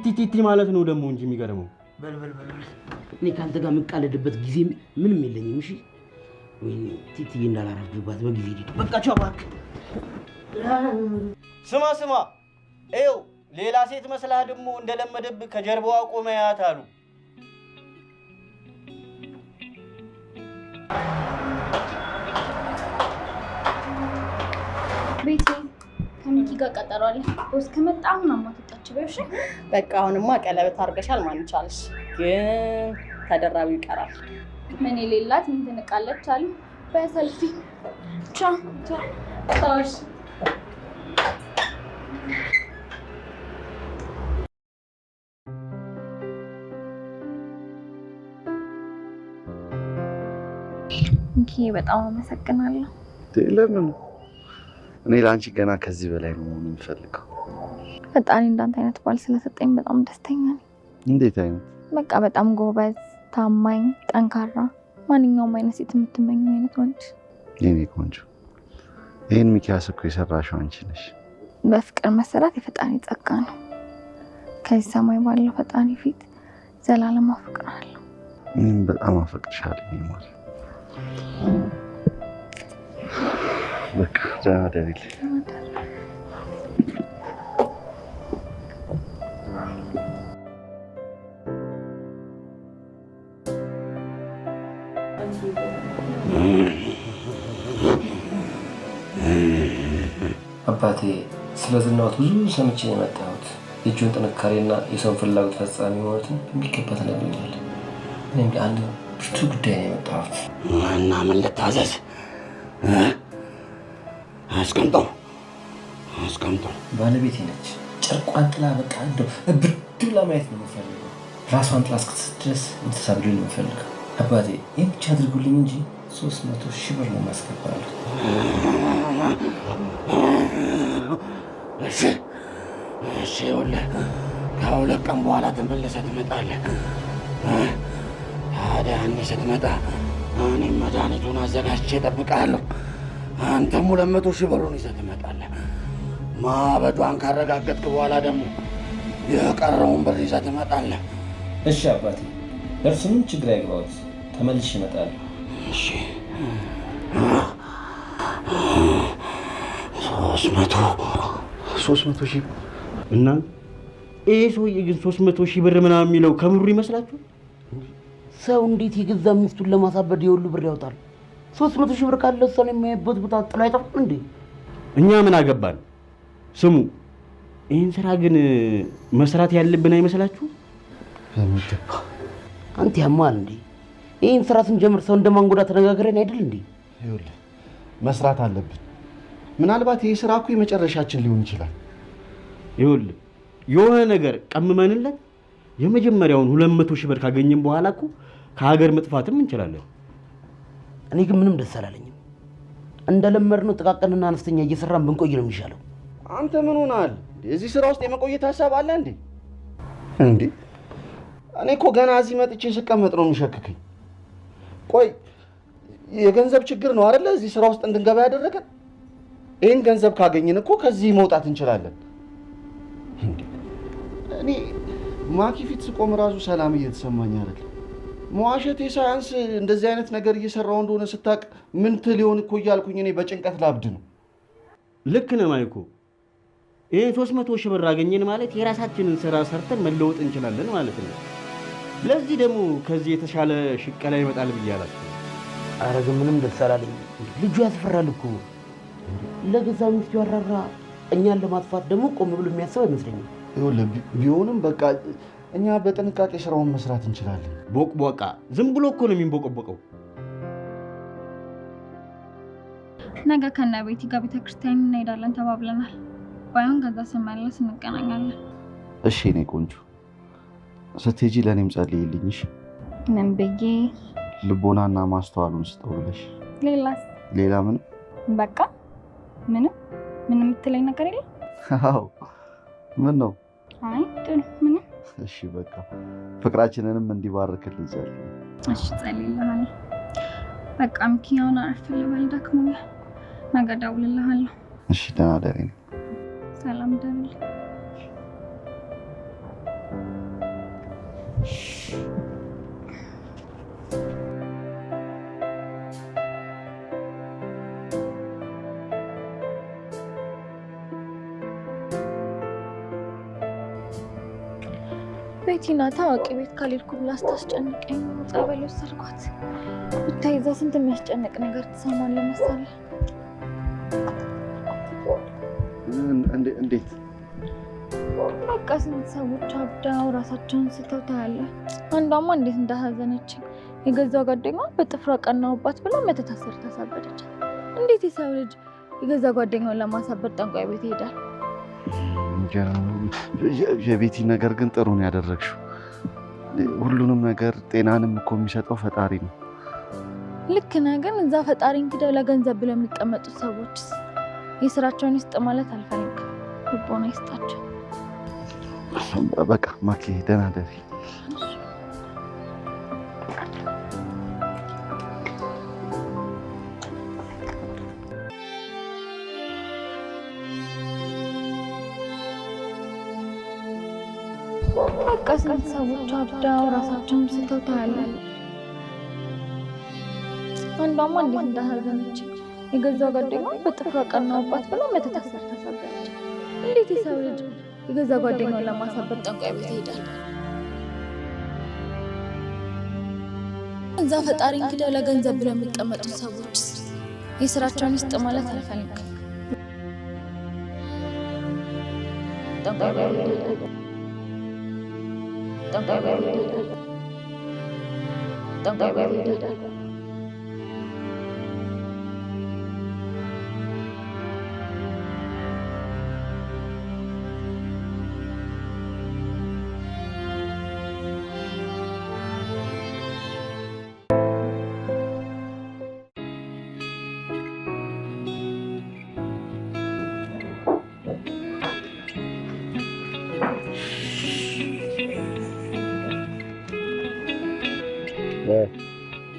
S4: ቲቲ ማለት ነው ደግሞ እንጂ የሚገርመው።
S1: በል እኔ ካንተ ጋር የምቃለድበት ጊዜ ምንም የለኝም። እሺ ወይ ቲቲ እንዳላረፍድባት በጊዜ ሂድ። በቃ ቻው እባክህ።
S4: ስማ ይኸው ሌላ ሴት መስላህ ደግሞ እንደለመደብህ ከጀርባዋ ቆመ ያት አሉ።
S3: ቤቴ ከሚኪ ጋር ቀጠሮ አለ። ቦስ ከመጣ አሁን አማትጣች በእሺ።
S10: በቃ አሁንማ ቀለበት አድርገሻል። ማን ይቻልሽ? ግን ተደራቢው ይቀራል።
S3: ምን የሌላት ምን ትንቃለች አሉ። በሰልፊ ቻው። ሚኪ በጣም አመሰግናለሁ።
S2: ለምን? እኔ ለአንቺ ገና ከዚህ በላይ ነው የምፈልገው።
S3: ፈጣሪ እንዳንተ አይነት ባል ስለሰጠኝ በጣም ደስተኛ ነኝ።
S2: እንዴት አይነት?
S3: በቃ በጣም ጎበዝ፣ ታማኝ፣ ጠንካራ፣ ማንኛውም አይነት ሴት የምትመኘው አይነት ወንድ።
S2: የኔ ቆንጆ፣ ይህን ሚኪያስ እኮ የሰራሽው አንቺ ነሽ።
S3: በፍቅር መሰራት የፈጣሪ ጸጋ ነው። ከዚህ ሰማይ ባለው ፈጣሪ ፊት ዘላለም አፈቅርሃለሁ።
S2: እኔም በጣም አፈቅርሻለሁ ማለት በቃ ደህና ደሪል።
S6: አባቴ ስለ ዝናዎት ብዙ ሰምቼ ነው የመጣሁት። የእጁን ጥንካሬና የሰውን ፍላጎት ፈጻሚ መሆኑን በሚገባ ተነግሮኛል። እኔም ለአንድ ብርቱ ጉዳይ ነው የመጣሁት።
S7: እና ምን ልታዘዝ? አስቀምጠው።
S6: ባለቤቴ ነች። ጨርቋን ጥላ በቃ እንደው ብርድ ብላ ማየት ነው የምፈልገው። ራሷን ጥላ እስክትስት ድረስ እንድትሳብልኝ ነው የምፈልገው። አባቴ ይህን ብቻ አድርጉልኝ እንጂ 300,000 ብር ነው የማስገባለሁ።
S7: እሺ ይኸውልህ፣ ከሁለት ቀን በኋላ ተመለሰህ ትመጣለህ። ታዲያ እኔ ስትመጣ እኔም መድኃኒቱን አዘጋጅቼ እጠብቅሃለሁ። አንተም 200,000 ብሩን ይዘህ ትመጣለህ። ማበዷን ካረጋገጥክ በኋላ ደግሞ የቀረውን ብር ይዘህ ትመጣለህ።
S6: እሺ አባቴ፣ ለእርሱ ምን ችግር አይግባዎት። ተመልሼ እመጣለሁ።
S7: እሺ
S2: 300,000
S4: እና ይሄ ሰውዬ ግን 300,000 ብር ምናምን የሚለው ከምሩ ይመስላችሁ?
S1: ሰው እንዴት የገዛ ሚስቱን ለማሳበድ የሁሉ ብር ያወጣል? 300,000 ብር ካለ ሰው የሚያይበት ቦታ ጥሎ አይጠፋም እንዴ?
S4: እኛ ምን አገባን? ስሙ፣ ይህን ስራ ግን መስራት ያለብን አይመስላችሁ?
S2: በሚገባ።
S1: አንተ ያማል እንዴ? ይህን ስራ ስንጀምር ሰው እንደማንጎዳ ተነጋግረን አይደል እንዴ?
S2: ይኸውልህ መስራት አለብን። ምናልባት ይህ ስራ እኮ የመጨረሻችን ሊሆን ይችላል።
S4: ይኸውልህ የሆነ ነገር ቀምመንለት የመጀመሪያውን 200,000 ብር ካገኘን በኋላ እኮ ከሀገር መጥፋትም እንችላለን።
S1: እኔ ግን ምንም ደስ አላለኝም። እንደለመድነው ጥቃቅንና አነስተኛ እየሰራን ብንቆይ ነው የሚሻለው።
S2: አንተ ምን ሆነሃል? እዚህ ስራ ውስጥ የመቆየት ሀሳብ አለ እንዴ? እንዴ እኔ እኮ ገና እዚህ መጥቼ ስቀመጥ ነው የሚሸክከኝ። ቆይ የገንዘብ ችግር ነው አይደለ እዚህ ስራ ውስጥ እንድንገባ ያደረገን? ይህን ገንዘብ ካገኘን እኮ ከዚህ መውጣት እንችላለን። እኔ ማኪ ፊት ስቆም ራሱ ሰላም እየተሰማኝ አይደል? መዋሸቴ ሳያንስ እንደዚህ አይነት ነገር እየሰራው እንደሆነ ስታቅ ምን ትል ይሆን እኮ እያልኩኝ እኔ በጭንቀት ላብድ ነው።
S4: ልክ ነህ ማይኮ። ይሄ 300,000 ብር አገኘን ማለት የራሳችንን ስራ ሰርተን መለወጥ እንችላለን ማለት ነው። ለዚህ ደግሞ ከዚህ የተሻለ ሽቀላ ይመጣል ብዬ አላስብም።
S1: ኧረ ግን ምንም ደስ አላለኝም። ልጁ ያስፈራል እኮ። ለገዛ ሚስቱ ያራራ እኛን ለማጥፋት ደግሞ ቆም ብሎ የሚያስብ አይመስለኝም።
S2: ይኸውልህ ቢሆንም በቃ እኛ በጥንቃቄ ስራውን መስራት እንችላለን።
S4: ቦቅቦቃ ዝም ብሎ እኮ ነው የሚንቦቀቦቀው።
S3: ነገ ከነ ቤቲ ጋር ቤተክርስቲያን እንሄዳለን ተባብለናል። ባይሆን ከዛ ስመለስ እንገናኛለን።
S2: እሺ እኔ ቆንጆ ስትሄጂ ለኔም ጸልይልኝ እሺ?
S3: ምን ብዬ?
S2: ልቦናና ማስተዋሉን ስጠው ብለሽ።
S3: ሌላስ?
S2: ሌላ ምን?
S3: በቃ ምንም የምትለኝ ነገር የለም?
S2: አዎ ምን ነው?
S3: አይ ጥሩ ምንም።
S2: እሺ በቃ ፍቅራችንንም እንዲባርክልኝ ጸልይ።
S3: እሺ ጸልይልሃለሁ። በቃ ምኪያውን አረፍ ልበል ደክሞኛል። ነገ እደውልልሃለሁ።
S2: እሺ ደህና ደሪ።
S3: ሰላም ደሪ። ቤቲና ታዋቂ ቤት ካልሄድኩ ብላ ስታስጨንቀኝ ጸበል ወሰድኳት። ብታይ እዛ ስንት የሚያስጨንቅ ነገር ትሰማለህ መሰለህ።
S2: እንዴት?
S3: በቃ ስንት ሰዎች አብደው ራሳቸውን ስተው ታያለህ። አንዷማ እንዴት እንዳሳዘነችኝ የገዛ ጓደኛዋ በጥፍሯ ቀናውባት ብላ መተት አሰርታ አሳበደች። እንዴት የሰው ልጅ የገዛ ጓደኛውን ለማሳበድ ጠንቋይ ቤት ይሄዳል?
S2: የቤቲ ነገር ግን ጥሩ ነው ያደረግሽው። ሁሉንም ነገር ጤናንም እኮ የሚሰጠው ፈጣሪ ነው።
S3: ልክ ነህ። ግን እዛ ፈጣሪን ክደው ለገንዘብ ብለው የሚቀመጡት ሰዎች የስራቸውን ይስጥ ማለት አልፈልግም። ልቦና ይስጣቸው።
S2: በቃ ማኪ ደህና ደሪ።
S3: በቃ ስንት ሰዎች አብደው ራሳቸውን ስተው ታያለህ። አንዷማ እንዴት እንዳሳዘነችኝ የገዛ ጓደኛዋ በጥፍሯ ቀናውባት ብላ መተት አሰርታ አሳበደች። እንዴት የሰው ልጅ የገዛ ጓደኛውን ለማሳበድ ጠንቋይ ቤት ይሄዳል? እዛ ፈጣሪን ክደው ለገንዘብ ብለው የሚቀመጡት ሰዎች የስራቸውን ይስጥ ማለት አልፈልግም። ጠንቋይ ቤት ይሄዳል። ጠንቋይ ቤት ይሄዳል። ጠንቋይ ቤት ይሄዳል።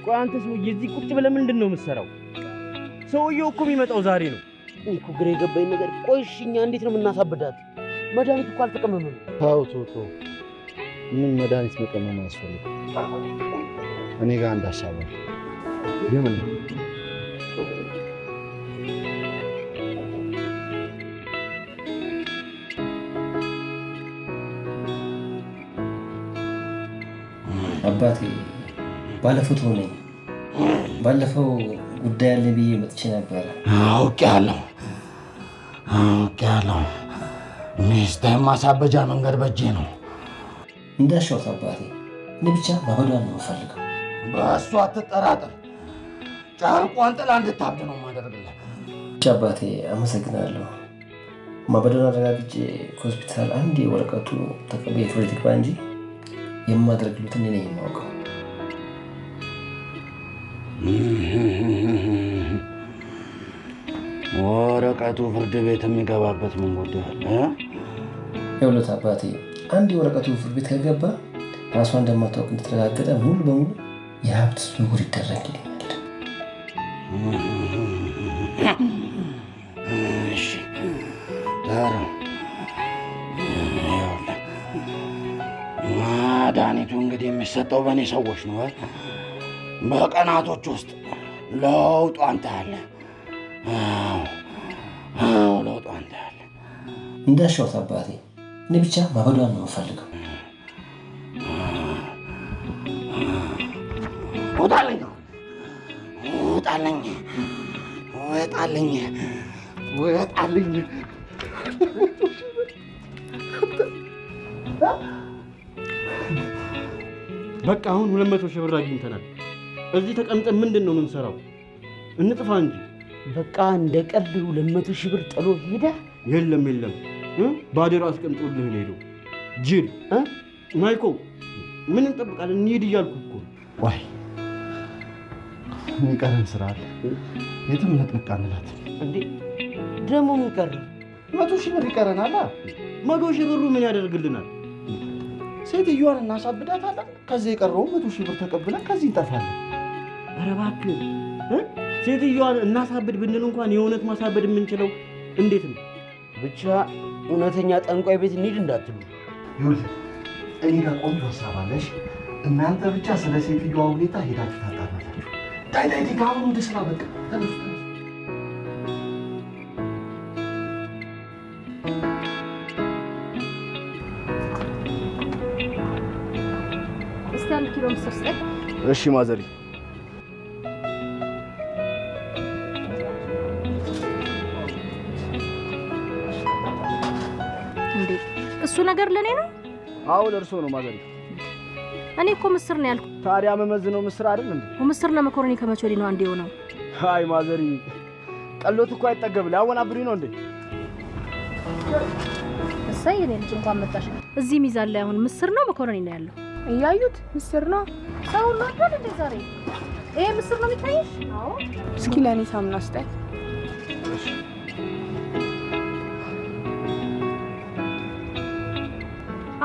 S4: ቆይ አንተ ሰውዬ እዚህ ቁጭ ብለህ ምንድን ነው የምትሰራው? ሰውዬው እኮ የሚመጣው ዛሬ ነው።
S1: እኮ ግራ የገባኝ ነገር ቆይ እሺ እኛ እንዴት ነው የምናሳብዳት? መድኃኒት እኮ አልተቀመመም።
S2: ተው ምን መድኃኒት መቀመም አያስፈልግም። እኔ ጋር አንድ ሀሳብ አለ። የምን?
S6: አባቴ ባለፎቶ ነኝ። ባለፈው ጉዳይ አለ ብዬ መጥቼ ነበር።
S7: አውቄያለሁ። ሚስትህን ማሳበጃ መንገድ በእጄ ነው።
S6: እንዳሻውት አባቴ፣ እኔ ብቻ ማበዷን ነው የምፈልገው።
S7: በእሱ አትጠራጠር። ጨርቋን ጥላ እንድታብድ ነው የማደርግልህ።
S6: ብቻ አባቴ አመሰግናለሁ። ማበዷን አረጋግጬ ከሆስፒታል አንዴ ወረቀቱ ተቀብዬ ፍሬ ትግባ እንጂ የማደርግሉትን እኔ ነኝ የማውቀው።
S7: ወረቀቱ ፍርድ ቤት የሚገባበት ምን ጉዳይ አለ?
S6: ይኸውልህ አባቴ፣ አንድ ወረቀቱ ፍርድ ቤት ከገባ ራሷ እንደማታውቅ እንደተረጋገጠ ሙሉ በሙሉ የሀብት ዝውውር ይደረግልኛል።
S7: እሺ ዳሩ መድኃኒቱ እንግዲህ የሚሰጠው በእኔ ሰዎች ነው። በቀናቶች ውስጥ ለውጡ አንተ አለ። ለውጡ አንተ አለ።
S6: እንዳሻውት አባቴ፣ እኔ ብቻ ማበዷን ነው የምፈልገው።
S7: ውጣልኝ።
S4: በቃ አሁን 200 ሺህ ብር አግኝተናል። እዚህ ተቀምጠን ምንድነው የምንሰራው? እንጥፋ እንጂ።
S1: በቃ እንደ ቀልድ 200 ሺህ ብር ጥሎ ሄደ።
S4: የለም ባዴራ አስቀምጦልህ ነው ሄዶ። ጅል ማይኮ ምን እንጠብቃለን? እንሂድ እያልኩ እኮ።
S2: ወይ የሚቀረን ስራ አለ። የትም ነቅንቅ አንላት
S1: እንዴ? ደግሞ ምን ቀረ?
S2: 100 ሺህ ብር ይቀረናል።
S4: 100 ሺህ ብሩ ምን ያደርግልናል?
S2: ሴትዮዋን እናሳብዳታለን። ከዚህ የቀረውን 100 ሺህ ብር ተቀብለን ከዚህ እንጠፋለን።
S4: ኧረ እባክህ ሴትዮዋን እናሳብድ ብንል እንኳን የእውነት ማሳበድ የምንችለው እንዴት ነው?
S1: ብቻ እውነተኛ ጠንቋይ ቤት እንሂድ እንዳትሉ።
S2: ይኸውልህ እኔ ጋር ቆንጆ ሀሳብ አለሽ። እናንተ ብቻ ስለ ሴትዮዋ ሁኔታ ሄዳችሁ ታጣራላችሁ። ዳይ ጋር ወደ ስራ በቃ ተነሱ።
S10: እስቲ 1 ኪሎ ምስር ስጠኝ።
S2: እሺ ማዘሪ።
S10: እንዴ እሱ ነገር ለኔ ነው?
S2: አዎ ለእርሶ ነው ማዘሪ።
S10: እኔ እኮ ምስር ነው ያልኩት።
S2: ታዲያ መመዝነው ምስር አይደል እንዴ?
S10: ምስርና መኮረኒ ከመቼ ወዲህ ነው አንዴ የሆነው?
S2: አይ ማዘሪ ቀሎት እኮ አይጠገብ። ሊያወናብሪ ነው እንዴ?
S10: እሰይ እኔ ልጅ እንኳን መጣሽ። እዚህ ሚዛን ላይ አሁን ምስር ነው መኮረኒ ነው ያለው?
S5: እያዩት ምስር ነው።
S10: ሰው ሁሉ አይደል እንዴ ዛሬ? ይሄ ምስር ነው የሚታይሽ? አዎ።
S5: እስኪ ለኔ ሳሙና ስጠኝ።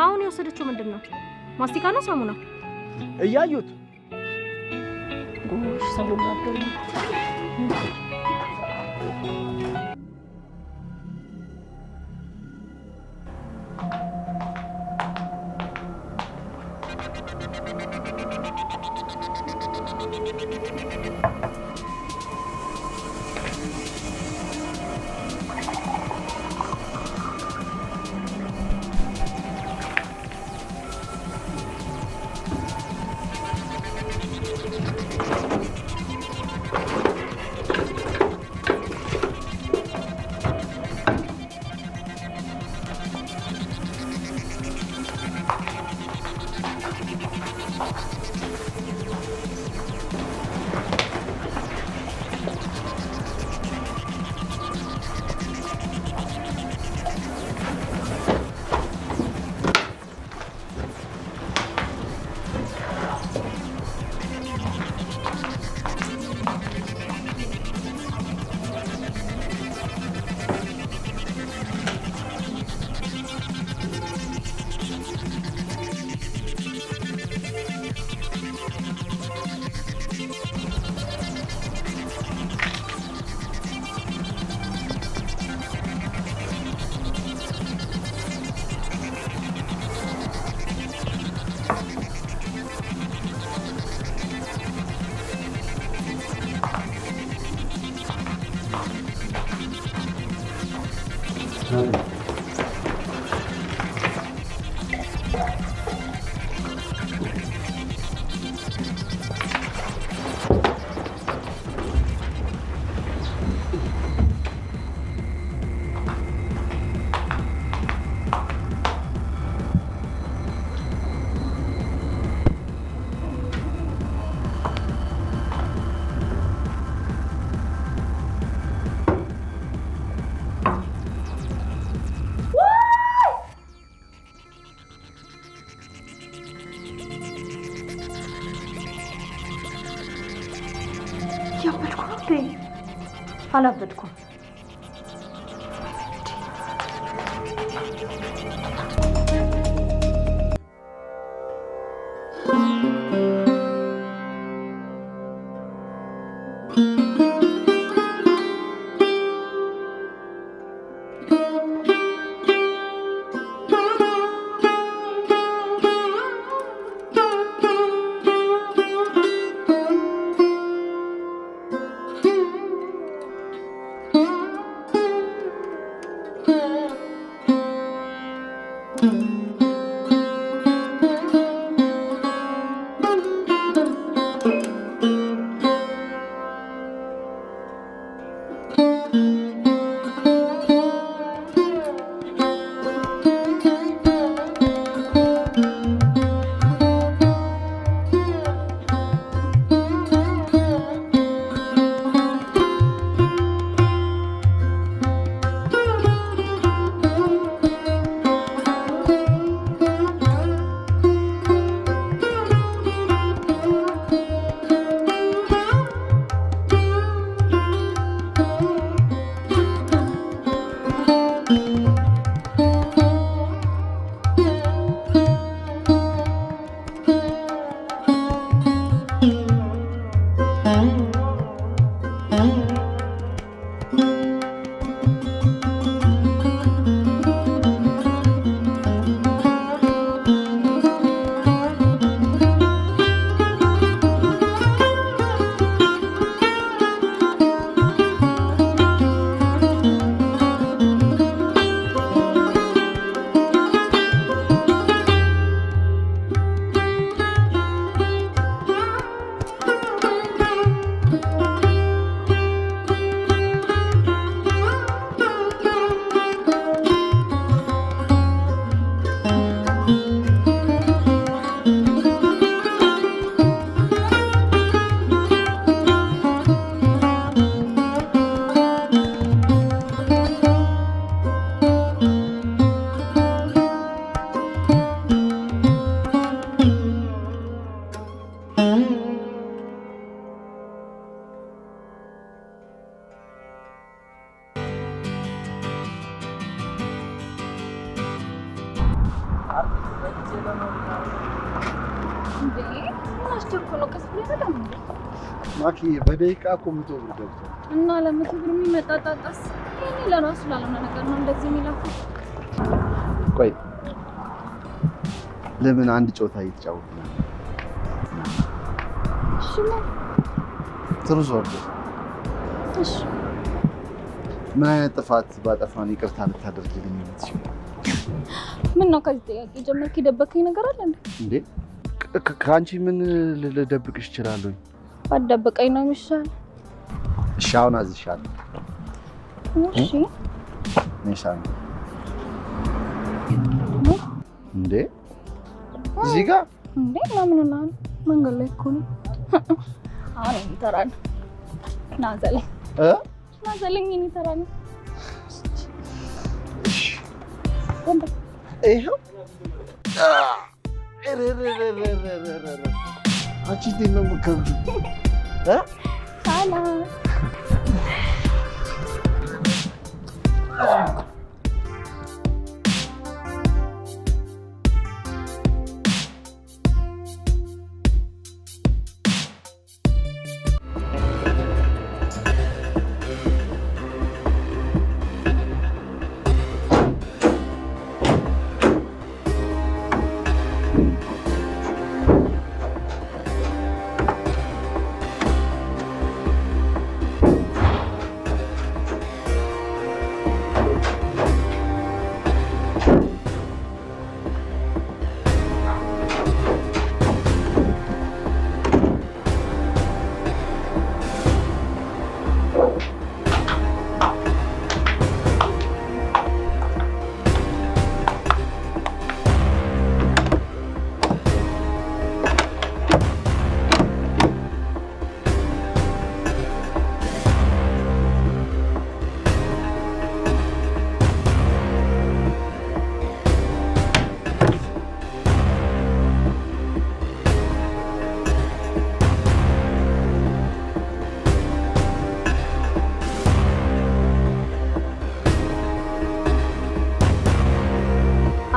S10: አሁን የወሰደችው ምንድነው? ማስቲካ ነው ሳሙና?
S2: እያዩት
S10: ጎሽ ሰው ሁሉ አይደል? አላበድኩም።
S2: ማኪ በደቂቃ እኮ መቶ ብር ገብቷል።
S3: እና ለመቶ ብር የሚመጣጣጣስ እኔ ለራሱ ላልሆነ ነገር ነው እንደዚህ የሚላፈው።
S2: ቆይ ለምን አንድ ጨዋታ እየተጫወትን ነው?
S3: እሺ ነው
S2: ትሩዝ ወርዶ።
S3: እሺ
S2: ምን አይነት ጥፋት ባጠፋን ይቅርታ ልታደርግልኝ የምትችይው?
S3: ምን ነው ከዚህ ጥያቄ ጀመርክ? የደበከኝ ነገር አለ እንዴ?
S2: ከአንቺ ምን ልደብቅሽ እችላለሁ?
S3: ባትደብቀኝ ነው የሚሻል።
S2: እሺ አሁን አዝሻለሁ።
S3: እሺ
S2: ነሻን እንዴ እዚህ ጋር
S3: እንዴ ለምን መንገድ ላይ እኮ ነው። አሁን እንተራን ናዘለኝ ናዘለኝ እንተራን።
S2: ይሄው አንቺ እንዴት ነው የምትከብጂው?
S3: ሰላም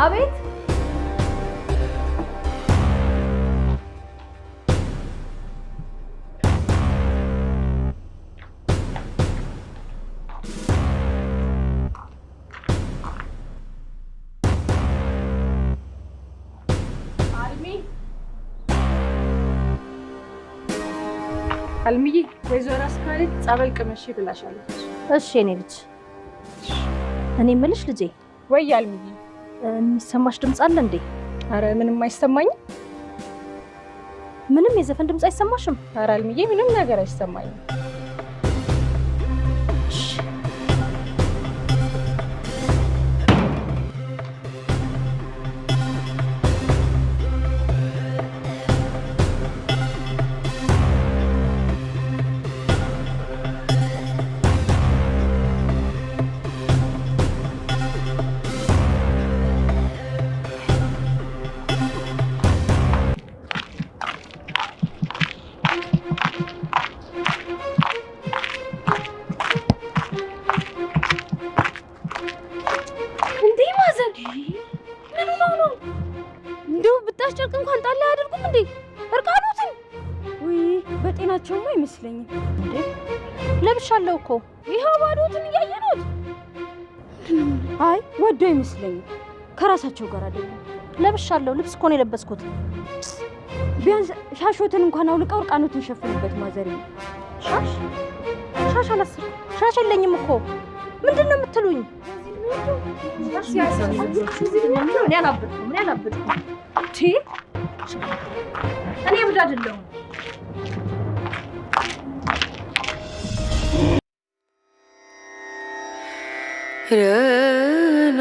S3: አቤት
S5: አልሚዬ ወይዘሮ አስካለች ጸበል ቅመሽ ብላሻለች።
S10: እሺ የኔ ልጅ እኔ የምልሽ ልጄ
S5: ወይ አልሚዬ
S10: የሚሰማሽ ድምፅ አለ እንዴ?
S5: አረ ምንም አይሰማኝም።
S10: ምንም የዘፈን ድምፅ አይሰማሽም?
S5: አረ አልሚዬ ምንም ነገር አይሰማኝም።
S11: አይመስለኝም። እንዴ ለብሻለሁ እኮ ይሄው ባዶትን እያየነው። አይ ወዶ አይመስለኝም። ከራሳቸው ጋር አይደለም። ለብሻለሁ። ልብስ እኮ ነው የለበስኩት። ቢያንስ ሻሾትን እንኳን አውልቀው እርቃኖትን ሸፍኑበት ማዘሬ። ሻሽ አላስር ሻሽ የለኝም እኮ። ምንድን ነው የምትሉኝ? እኔ አላበድኩም። እኔ እብድ አይደለሁም።
S12: ረና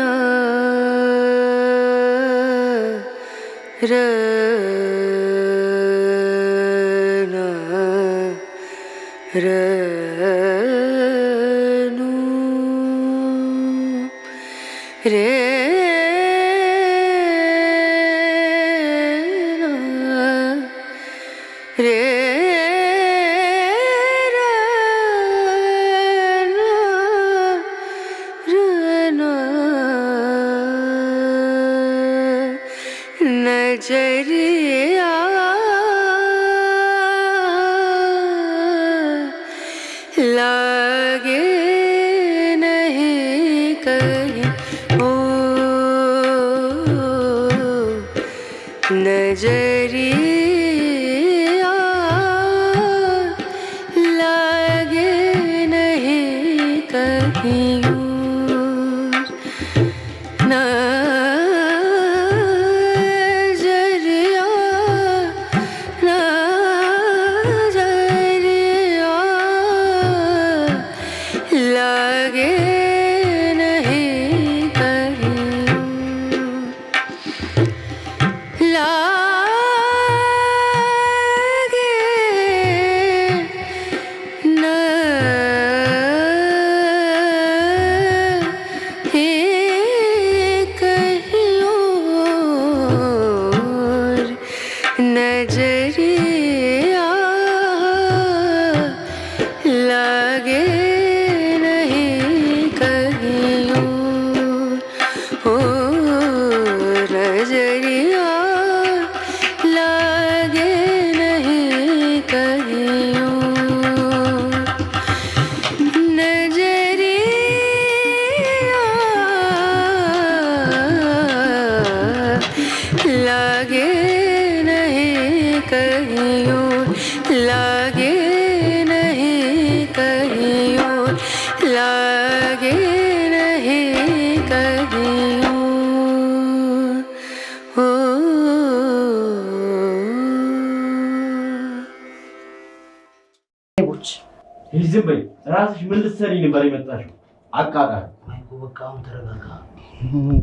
S4: ዝም በይ። ራስሽ ምን ልትሰሪ ነበር የመጣሽው? አቃጣሪ
S1: ማይኮ በቃ አሁን ተረጋጋ።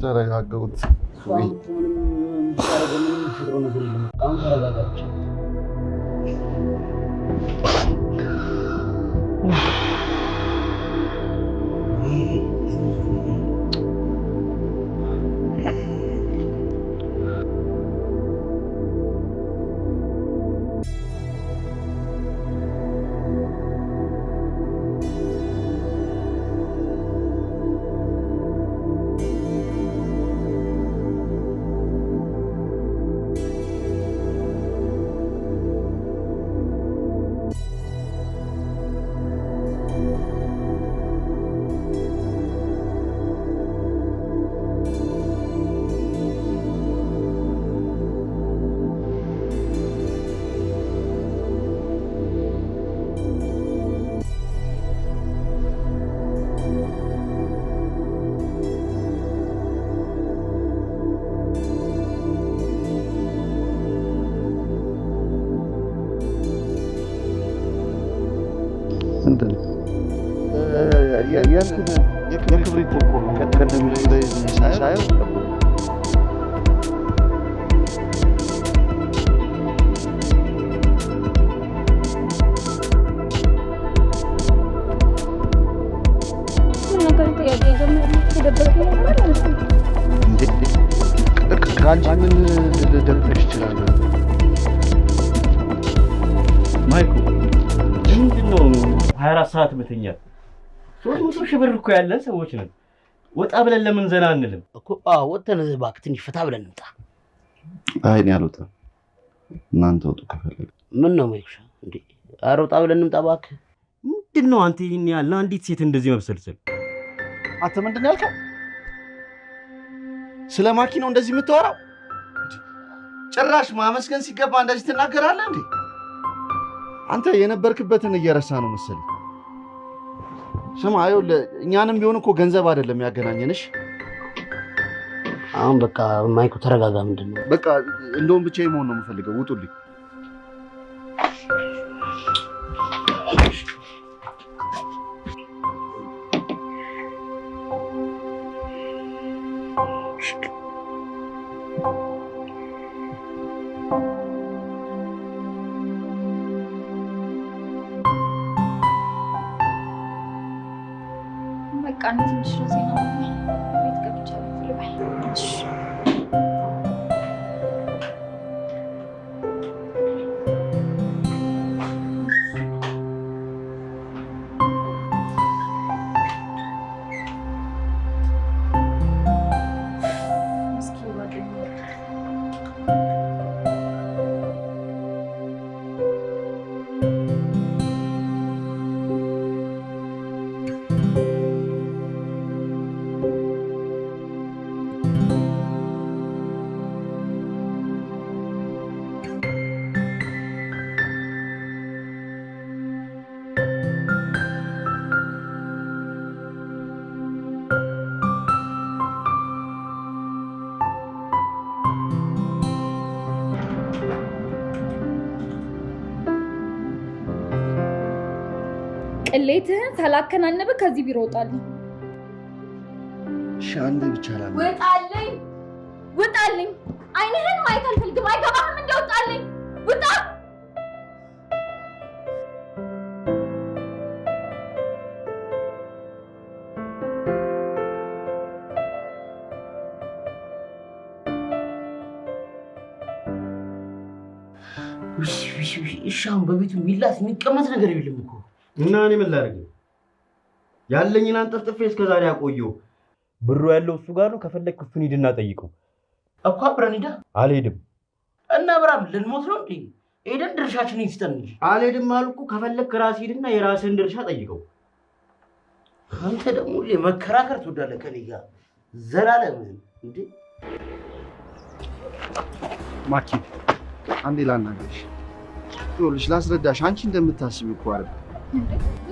S2: ተረጋጋሁት። የክብሪት እኮ ነው ከነሚሉ ላይ ሳየው ከአንቺ ምን ልደብቅሽ እችላለሁ?
S4: ማይኮ ምንድን ነው 24 ሰዓት መተኛት? 300 ሺህ ብር እኮ ያለን ሰዎች ነን። ወጣ ብለን ለምን ዘና አንልም
S1: እኮ? ወጥተን እባክህ ትንሽ ፈታ ብለን እንምጣ።
S2: አይ እኔ አልወጣም። እናንተ ወጡ ከፈለገ።
S1: ምን ነው ማይክሻ እንዴ?
S4: አሮጣ ብለን እንምጣ እባክህ። ምንድነው አንተ ይሄን ያለ አንዲት ሴት እንደዚህ መብሰልሰል?
S2: አንተ ምንድን ያልከው? ስለ ማኪ ነው እንደዚህ የምታወራው? ጭራሽ ማመስገን ሲገባ እንደዚህ ትናገራለህ እንዴ? አንተ የነበርክበትን እየረሳ ነው መሰለኝ። ስማ ይኸውልህ፣ እኛንም ቢሆን እኮ ገንዘብ አይደለም ያገናኘንሽ።
S1: አሁን በቃ ማይኩ ተረጋጋ። ምንድነው?
S2: በቃ እንደውም ብቻዬን መሆን ነው የምፈልገው። ውጡልኝ።
S3: በቃ ትንሽ ነው ዜና ቤት ገብቻለሁ። ልበይ ቅሌትህን ሳላከናንብ ከዚህ ቢሮ እወጣለሁ።
S2: ሻንዴ ብቻ አላለ።
S3: ውጣልኝ! ውጣልኝ! አይንህን ማየት አልፈልግም። አይገባህም? እንደወጣልኝ ውጣ!
S1: እሻም በቤቱ ሚላስ የሚቀመጥ ነገር የለም እኮ።
S4: እና እኔ ምን ላድርግ? ያለኝን አንጠፍጥፌ እስከዛሬ አቆየው። ብሩ ያለው እሱ ጋር ነው። ከፈለክ እሱን ሂድና ጠይቀው
S1: እኮ። አብረን ሂዳ።
S4: አልሄድም።
S1: እና አብራም ልንሞት ነው እንዴ? ሄደን ድርሻችንን ይስጠን እንጂ።
S4: አልሄድም አልኩ። ከፈለክ ራስህ ሂድና የራስህን ድርሻ ጠይቀው።
S1: አንተ ደግሞ የመከራከር ትወዳለህ ከኔ ጋር ዘላለም እንዴ?
S2: ማኪ አንዴ ላናግርሽ። ይኸውልሽ ላስረዳሽ። አንቺ እንደምታስቢው እኮ አይደል።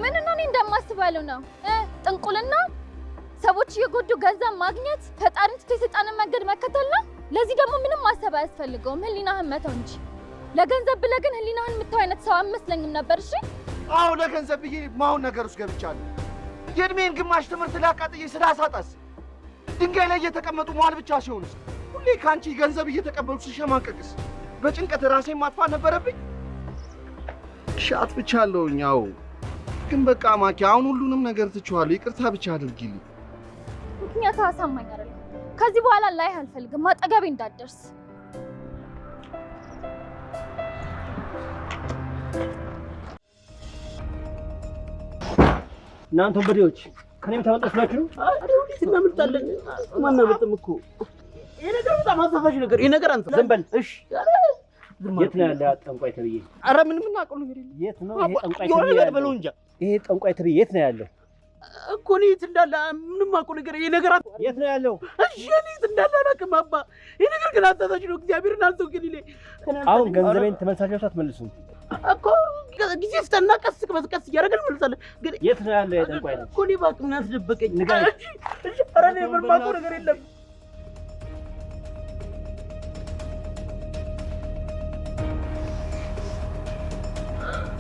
S3: ምን ነው እኔ እንደማስባለው ነው? ጥንቁልና፣ ሰዎች እየጎዱ ገንዘብ ማግኘት፣ ፈጣሪን ትቶ የሰይጣንን መንገድ መከተል ነው። ለዚህ ደግሞ ምንም ማሰብ አያስፈልገውም። ህሊናህን መተው እንጂ። ለገንዘብ ብለህ ግን ህሊናህን የምተው አይነት ሰው አመስለኝም ነበር። እሺ
S2: አዎ፣ ለገንዘብ ብዬ ማሁን ነገር ውስጥ ገብቻለሁ። የእድሜን ግማሽ ትምህርት ላቃጥዬ ስላሳጣስ፣ ድንጋይ ላይ እየተቀመጡ መዋል ብቻ ሲሆንስ፣ ሁሌ ከአንቺ ገንዘብ እየተቀበሉ ስሸማቀቅስ፣ በጭንቀት ራሴን ማጥፋት ነበረብኝ። ሻት ብቻ አለውኝ። አዎ ግን በቃ ማኪ፣ አሁን ሁሉንም ነገር ትችዋለሁ። ይቅርታ ብቻ አድርጊልኝ።
S3: ምክንያቱ አሳማኝ አይደለም። ከዚህ በኋላ ላይ አልፈልግም። አጠገቤ እንዳትደርስ።
S4: እናንተ ወንበዴዎች ከኔም ተመጣጣችሁ
S1: አይደል? እናምልጣለን። ማናመጥም እኮ ይሄ ነገር በጣም አሳፋሽ ነገር። ይሄ ነገር አንተ ዝም በል እሺ።
S4: የት ነው ያለ ጠንቋይ ተብዬ?
S1: ኧረ ምንም እናውቀው ነገር የለም።
S4: የት ነው ይሄ ጠንቋይ ተብዬ ያለው? ይሄ ጠንቋይ ተብዬ የት ነው ያለው
S1: እኮ? እኔ የት እንዳለ ምንም አውቀው ነገር። ይሄ ነገር
S4: የት ነው ያለው?
S1: እሺ እኔ የት እንዳለ አላውቅም አባ። ይሄ ነገር ግን አታታች ነው። እግዚአብሔርን አንተው ግን ይሌ
S4: አሁን ገንዘቤን ተመልሳችሁ አትመልሱም
S1: እኮ። ጊዜ ፍታና ቀስ ቀስ እያደረግን እንመልሳለን። ግን
S4: የት ነው ያለው የጠንቋይ ነው
S1: እኮ? እኔ እባክህ ምን አስደበቀኝ?
S4: ንገረኝ።
S1: እሺ ኧረ እኔ ምንም አውቀው ነገር የለም።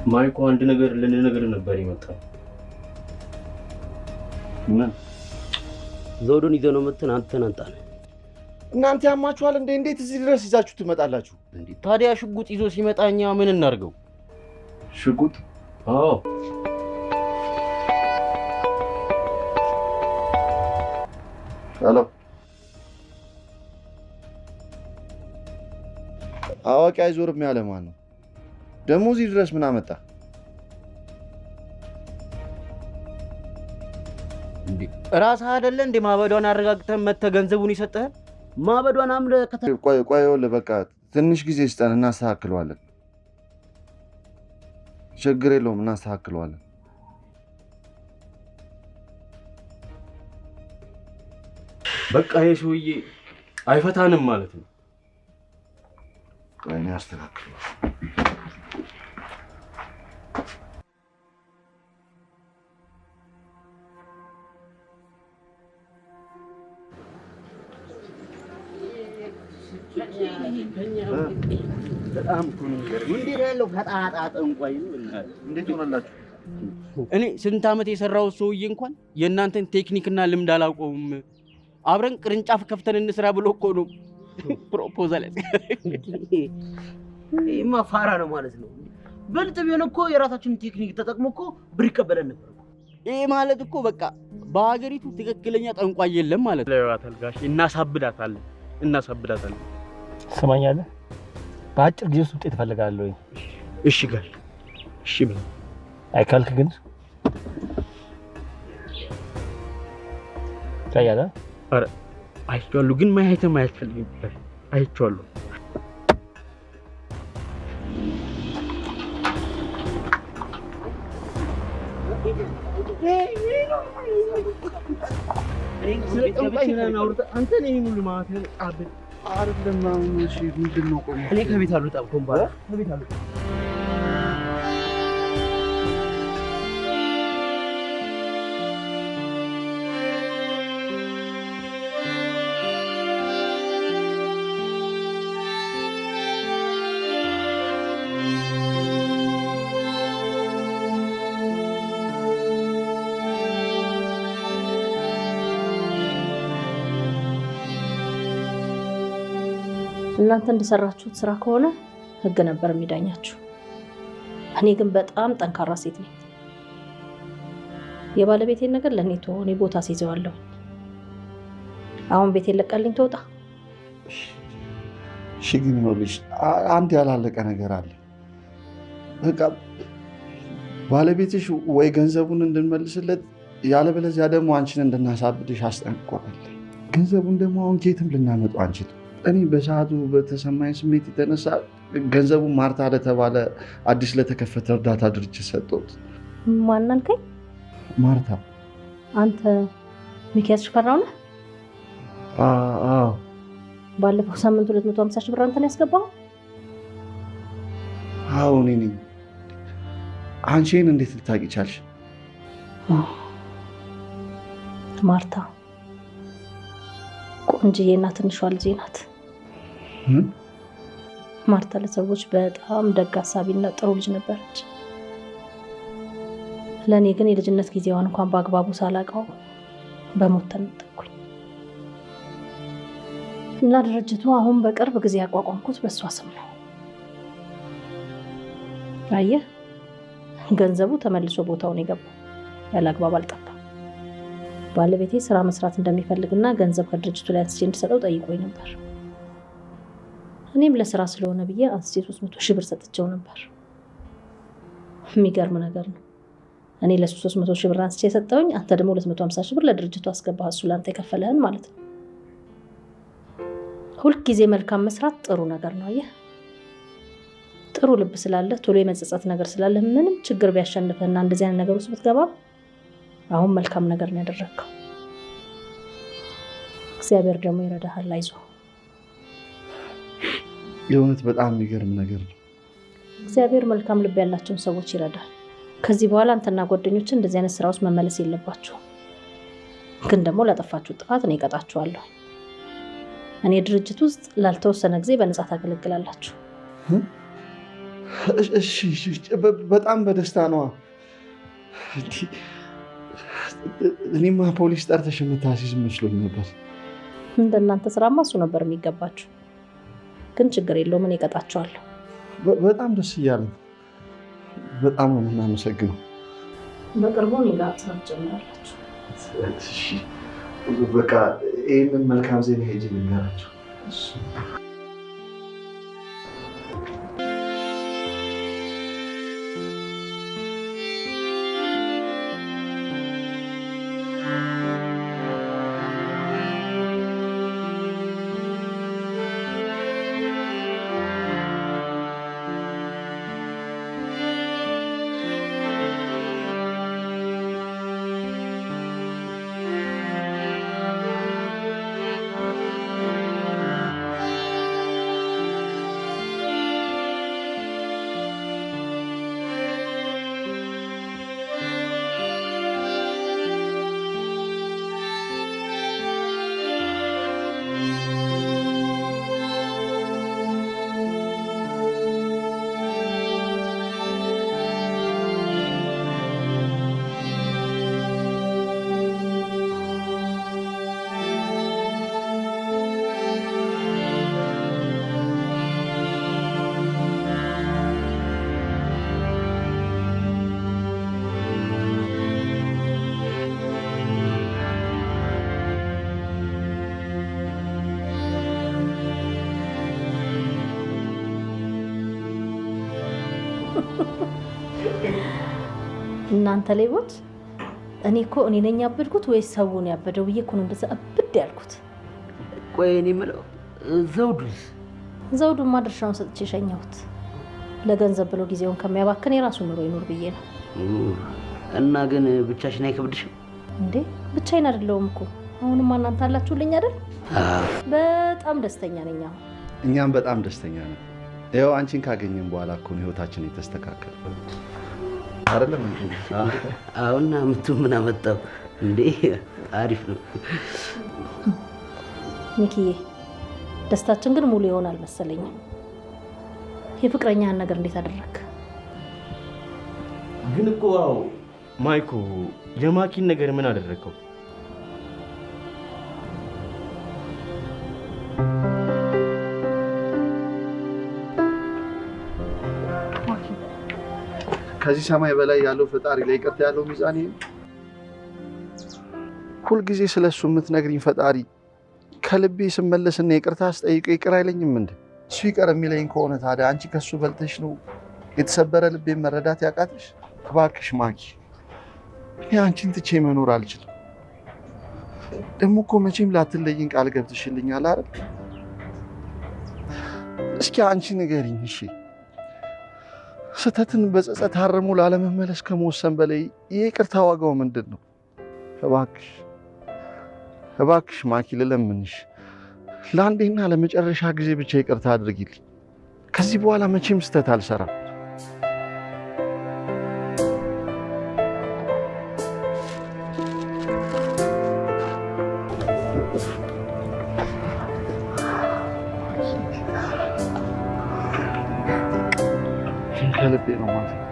S4: ማይኮ አንድ ነገር ልንነግር ነበር የመጣው።
S1: ምን? ዘውዱን ይዘው ነው መተን አንተን አንጣን።
S2: እናንተ ያማችኋል እንዴ? እንዴት እዚህ ድረስ ይዛችሁ ትመጣላችሁ
S1: እንዴ? ታዲያ ሽጉጥ ይዞ ሲመጣ እኛ ምን እናርገው?
S2: ሽጉጥ?
S4: አዎ
S2: ሄሎ፣ አዋቂ አይዞርም ያለ ማን ነው ደግሞ? እዚህ ድረስ ምን አመጣ
S1: እንዴ? ራስህ አይደለ እንዴ ማበዷን አረጋግተን መተህ ገንዘቡን ይሰጠህ? ማበዷን አምለህ
S2: ቆይ፣ ይኸውልህ በቃ ትንሽ ጊዜ ስጠን እናስተካክለዋለን። ችግር የለውም እናስተካክለዋለን።
S4: በቃ ይሄ ሰውዬ አይፈታንም ማለት ነው።
S2: እኔ አስተካክለዋለሁ።
S1: በጣም እኮ ነው የሚገርም። እንዴት ያለው ፈጣጣ ጠንቋይ ነው!
S2: እንዴት ሆነላችሁ?
S4: እኔ ስንት ዓመት የሰራው ሰውዬ እንኳን የእናንተን ቴክኒክና ልምድ አላውቀውም። አብረን ቅርንጫፍ ከፍተን እንስራ ብሎ እኮ ነው ፕሮፖዛል
S1: ይሄማ ፋራ ነው ማለት ነው። ብልጥ ቢሆን እኮ የራሳችንን ቴክኒክ ተጠቅሞ እኮ ብር ይቀበለን ነበር።
S4: ይሄ ማለት እኮ በቃ በሀገሪቱ ትክክለኛ ጠንቋይ የለም ማለት ነው። ለዋታል ጋሽ እናሳብዳታለን።
S6: ትሰማኛለህ? በአጭር ጊዜ ውስጥ ውጤት እፈልጋለሁ።
S4: እሺ ጋሽ፣ እሺ ብለህ
S6: አይካልክ ግን ታያለ።
S4: አረ አይቼዋለሁ፣ ግን ማየትም አያስፈልግም። አይቼዋለሁ።
S1: አንተ ነህ ሙሉ ማለት ነው።
S2: አይደለም አሁን እሺ፣ ምንድን ነው? ቆይ
S1: እኔ ከቤት አልወጣም። ኮምባራ ከቤት አልወጣም።
S11: እናንተ እንደሰራችሁት ስራ ከሆነ ህግ ነበር የሚዳኛችሁ። እኔ ግን በጣም ጠንካራ ሴት ነኝ። የባለቤቴን ነገር ለኔ ተወው፣ እኔ ቦታ አስይዘዋለሁ። አሁን ቤቴን ለቀልኝ ተወጣ።
S2: እሺ ግን ይኸውልሽ አንድ ያላለቀ ነገር አለ። በቃ ባለቤትሽ ወይ ገንዘቡን እንድንመልስለት ያለበለዚያ ደግሞ አንቺን እንድናሳብድሽ አስጠንቅቆናል። ገንዘቡን ደግሞ አሁን ከየትም ልናመጣው አንችልም። እኔ በሰዓቱ በተሰማኝ ስሜት የተነሳ ገንዘቡን ማርታ ለተባለ አዲስ ለተከፈተ እርዳታ ድርጅት ሰጠሁት።
S11: ማን አልከኝ?
S2: ማርታ።
S11: አንተ ሚኪያስ ሽፈራው ነህ?
S2: አዎ።
S11: ባለፈው ሳምንት 250 ሺህ ብር አንተ ነው ያስገባው?
S2: አዎ እኔ ነኝ። አንቺ ይሄን እንዴት ልታውቂ ቻልሽ?
S11: ማርታ ቆንጆዬና ትንሿ ልጄ ናት። ማርታ ለሰዎች በጣም ደግ አሳቢና ጥሩ ልጅ ነበረች። ለእኔ ግን የልጅነት ጊዜዋን እንኳን በአግባቡ ሳላውቀው በሞት ተነጠቅኩኝ እና ድርጅቱ አሁን በቅርብ ጊዜ ያቋቋምኩት በእሷ ስም ነው። አየህ፣ ገንዘቡ ተመልሶ ቦታውን የገባው ያለ አግባብ አልጠፋም። ባለቤቴ ስራ መስራት እንደሚፈልግና ገንዘብ ከድርጅቱ ላይ አንስቼ እንድሰጠው ጠይቆኝ ነበር። እኔም ለስራ ስለሆነ ብዬ አንስቼ 300 ሺህ ብር ሰጥቼው ነበር። የሚገርም ነገር ነው። እኔ ለሱ 300 ሺህ ብር አንስቼ የሰጠውኝ፣ አንተ ደግሞ 250 ሺህ ብር ለድርጅቱ አስገባህ። እሱ ለአንተ የከፈለህን ማለት ነው። ሁልጊዜ መልካም መስራት ጥሩ ነገር ነው። አየህ፣ ጥሩ ልብ ስላለ ቶሎ የመጸጸት ነገር ስላለ ምንም ችግር ቢያሸንፍህና እንደዚህ አይነት ነገር ውስጥ ብትገባ አሁን መልካም ነገር ነው ያደረግከው። እግዚአብሔር ደግሞ ይረዳሃል። አይዞህ።
S2: የእውነት በጣም የሚገርም ነገር ነው።
S11: እግዚአብሔር መልካም ልብ ያላቸውን ሰዎች ይረዳል። ከዚህ በኋላ አንተና ጓደኞች እንደዚህ አይነት ስራ ውስጥ መመለስ የለባችሁም። ግን ደግሞ ላጠፋችሁ ጥፋት እኔ እቀጣችኋለሁ። እኔ ድርጅት ውስጥ ላልተወሰነ ጊዜ በነፃ ታገለግላላችሁ።
S2: እሺ፣ በጣም በደስታ ነዋ። እኔማ ፖሊስ ጠርተሽ የምታስይዝ መስሎኝ ነበር።
S11: እንደናንተ ስራማ እሱ ነበር የሚገባችሁ። ግን ችግር የለውም፣ እኔ እቀጣችኋለሁ።
S2: በጣም ደስ እያለ በጣም ነው የምናመሰግነው።
S11: በቅርቡ እኔ ጋር ስራ ትጀምራላችሁ።
S2: በቃ ይህንን መልካም ዜና ሄጄ ልንገራቸው።
S11: እናንተ ሌቦች! እኔ እኮ እኔ ነኝ ያበድኩት ወይስ ሰው ነው ያበደው ብዬ እኮ ነው እንደዛ አብድ ያልኩት።
S4: ቆይ እኔ የምለው
S11: ዘውዱማ ድርሻውን ሰጥቼ ሸኘሁት። ለገንዘብ ብሎ ጊዜውን ከሚያባክን የራሱ ኑሮ ይኖር ብዬ ነው።
S4: እና ግን ብቻሽን አይከብድሽም
S11: እንዴ? ብቻዬን አይደለሁም እኮ አሁንማ እናንተ አላችሁልኝ አይደል? በጣም ደስተኛ ነኝ አሁን።
S2: እኛም በጣም ደስተኛ ነን። ይኸው አንቺን ካገኘን በኋላ እኮ ነው ህይወታችን የተስተካከለ አይደለም እንዴ?
S4: አሁን አምጡ ምን አመጣው እንዴ? አሪፍ ነው
S11: ሚኪዬ። ደስታችን ግን ሙሉ ይሆናል መሰለኝ። የፍቅረኛህን ነገር እንዴት አደረክ?
S4: ግን እኮ ማይኮ የማኪን ነገር ምን አደረከው?
S2: ከዚህ ሰማይ በላይ ያለው ፈጣሪ ላይ ይቅርታ ያለው ሚዛን ይሄ ሁል ጊዜ ስለሱ የምትነግሪኝ ፈጣሪ ከልቤ ስመለስና ይቅርታ አስጠይቀው ይቅር አይለኝም እንዴ? እሱ ይቅር የሚለኝ ከሆነ ታዲያ አንቺ ከሱ በልተሽ ነው የተሰበረ ልቤ መረዳት ያቃተሽ? እባክሽ ማኪ፣ እኔ አንቺን ትቼ መኖር አልችልም። ደግሞ እኮ መቼም ላትለይኝ ቃል ገብተሽልኛል አይደል? እስኪ አንቺ ንገሪኝ እሺ፣ ስህተትን በጸጸት አርሞ ላለመመለስ ከመወሰን በላይ ይቅርታ ዋጋው ምንድን ነው? እባክሽ ማኪ ልለምንሽ፣ ለአንዴና ለመጨረሻ ጊዜ ብቻ ይቅርታ አድርጊልኝ። ከዚህ በኋላ መቼም ስህተት አልሰራም። ከልቤ ነው ማለት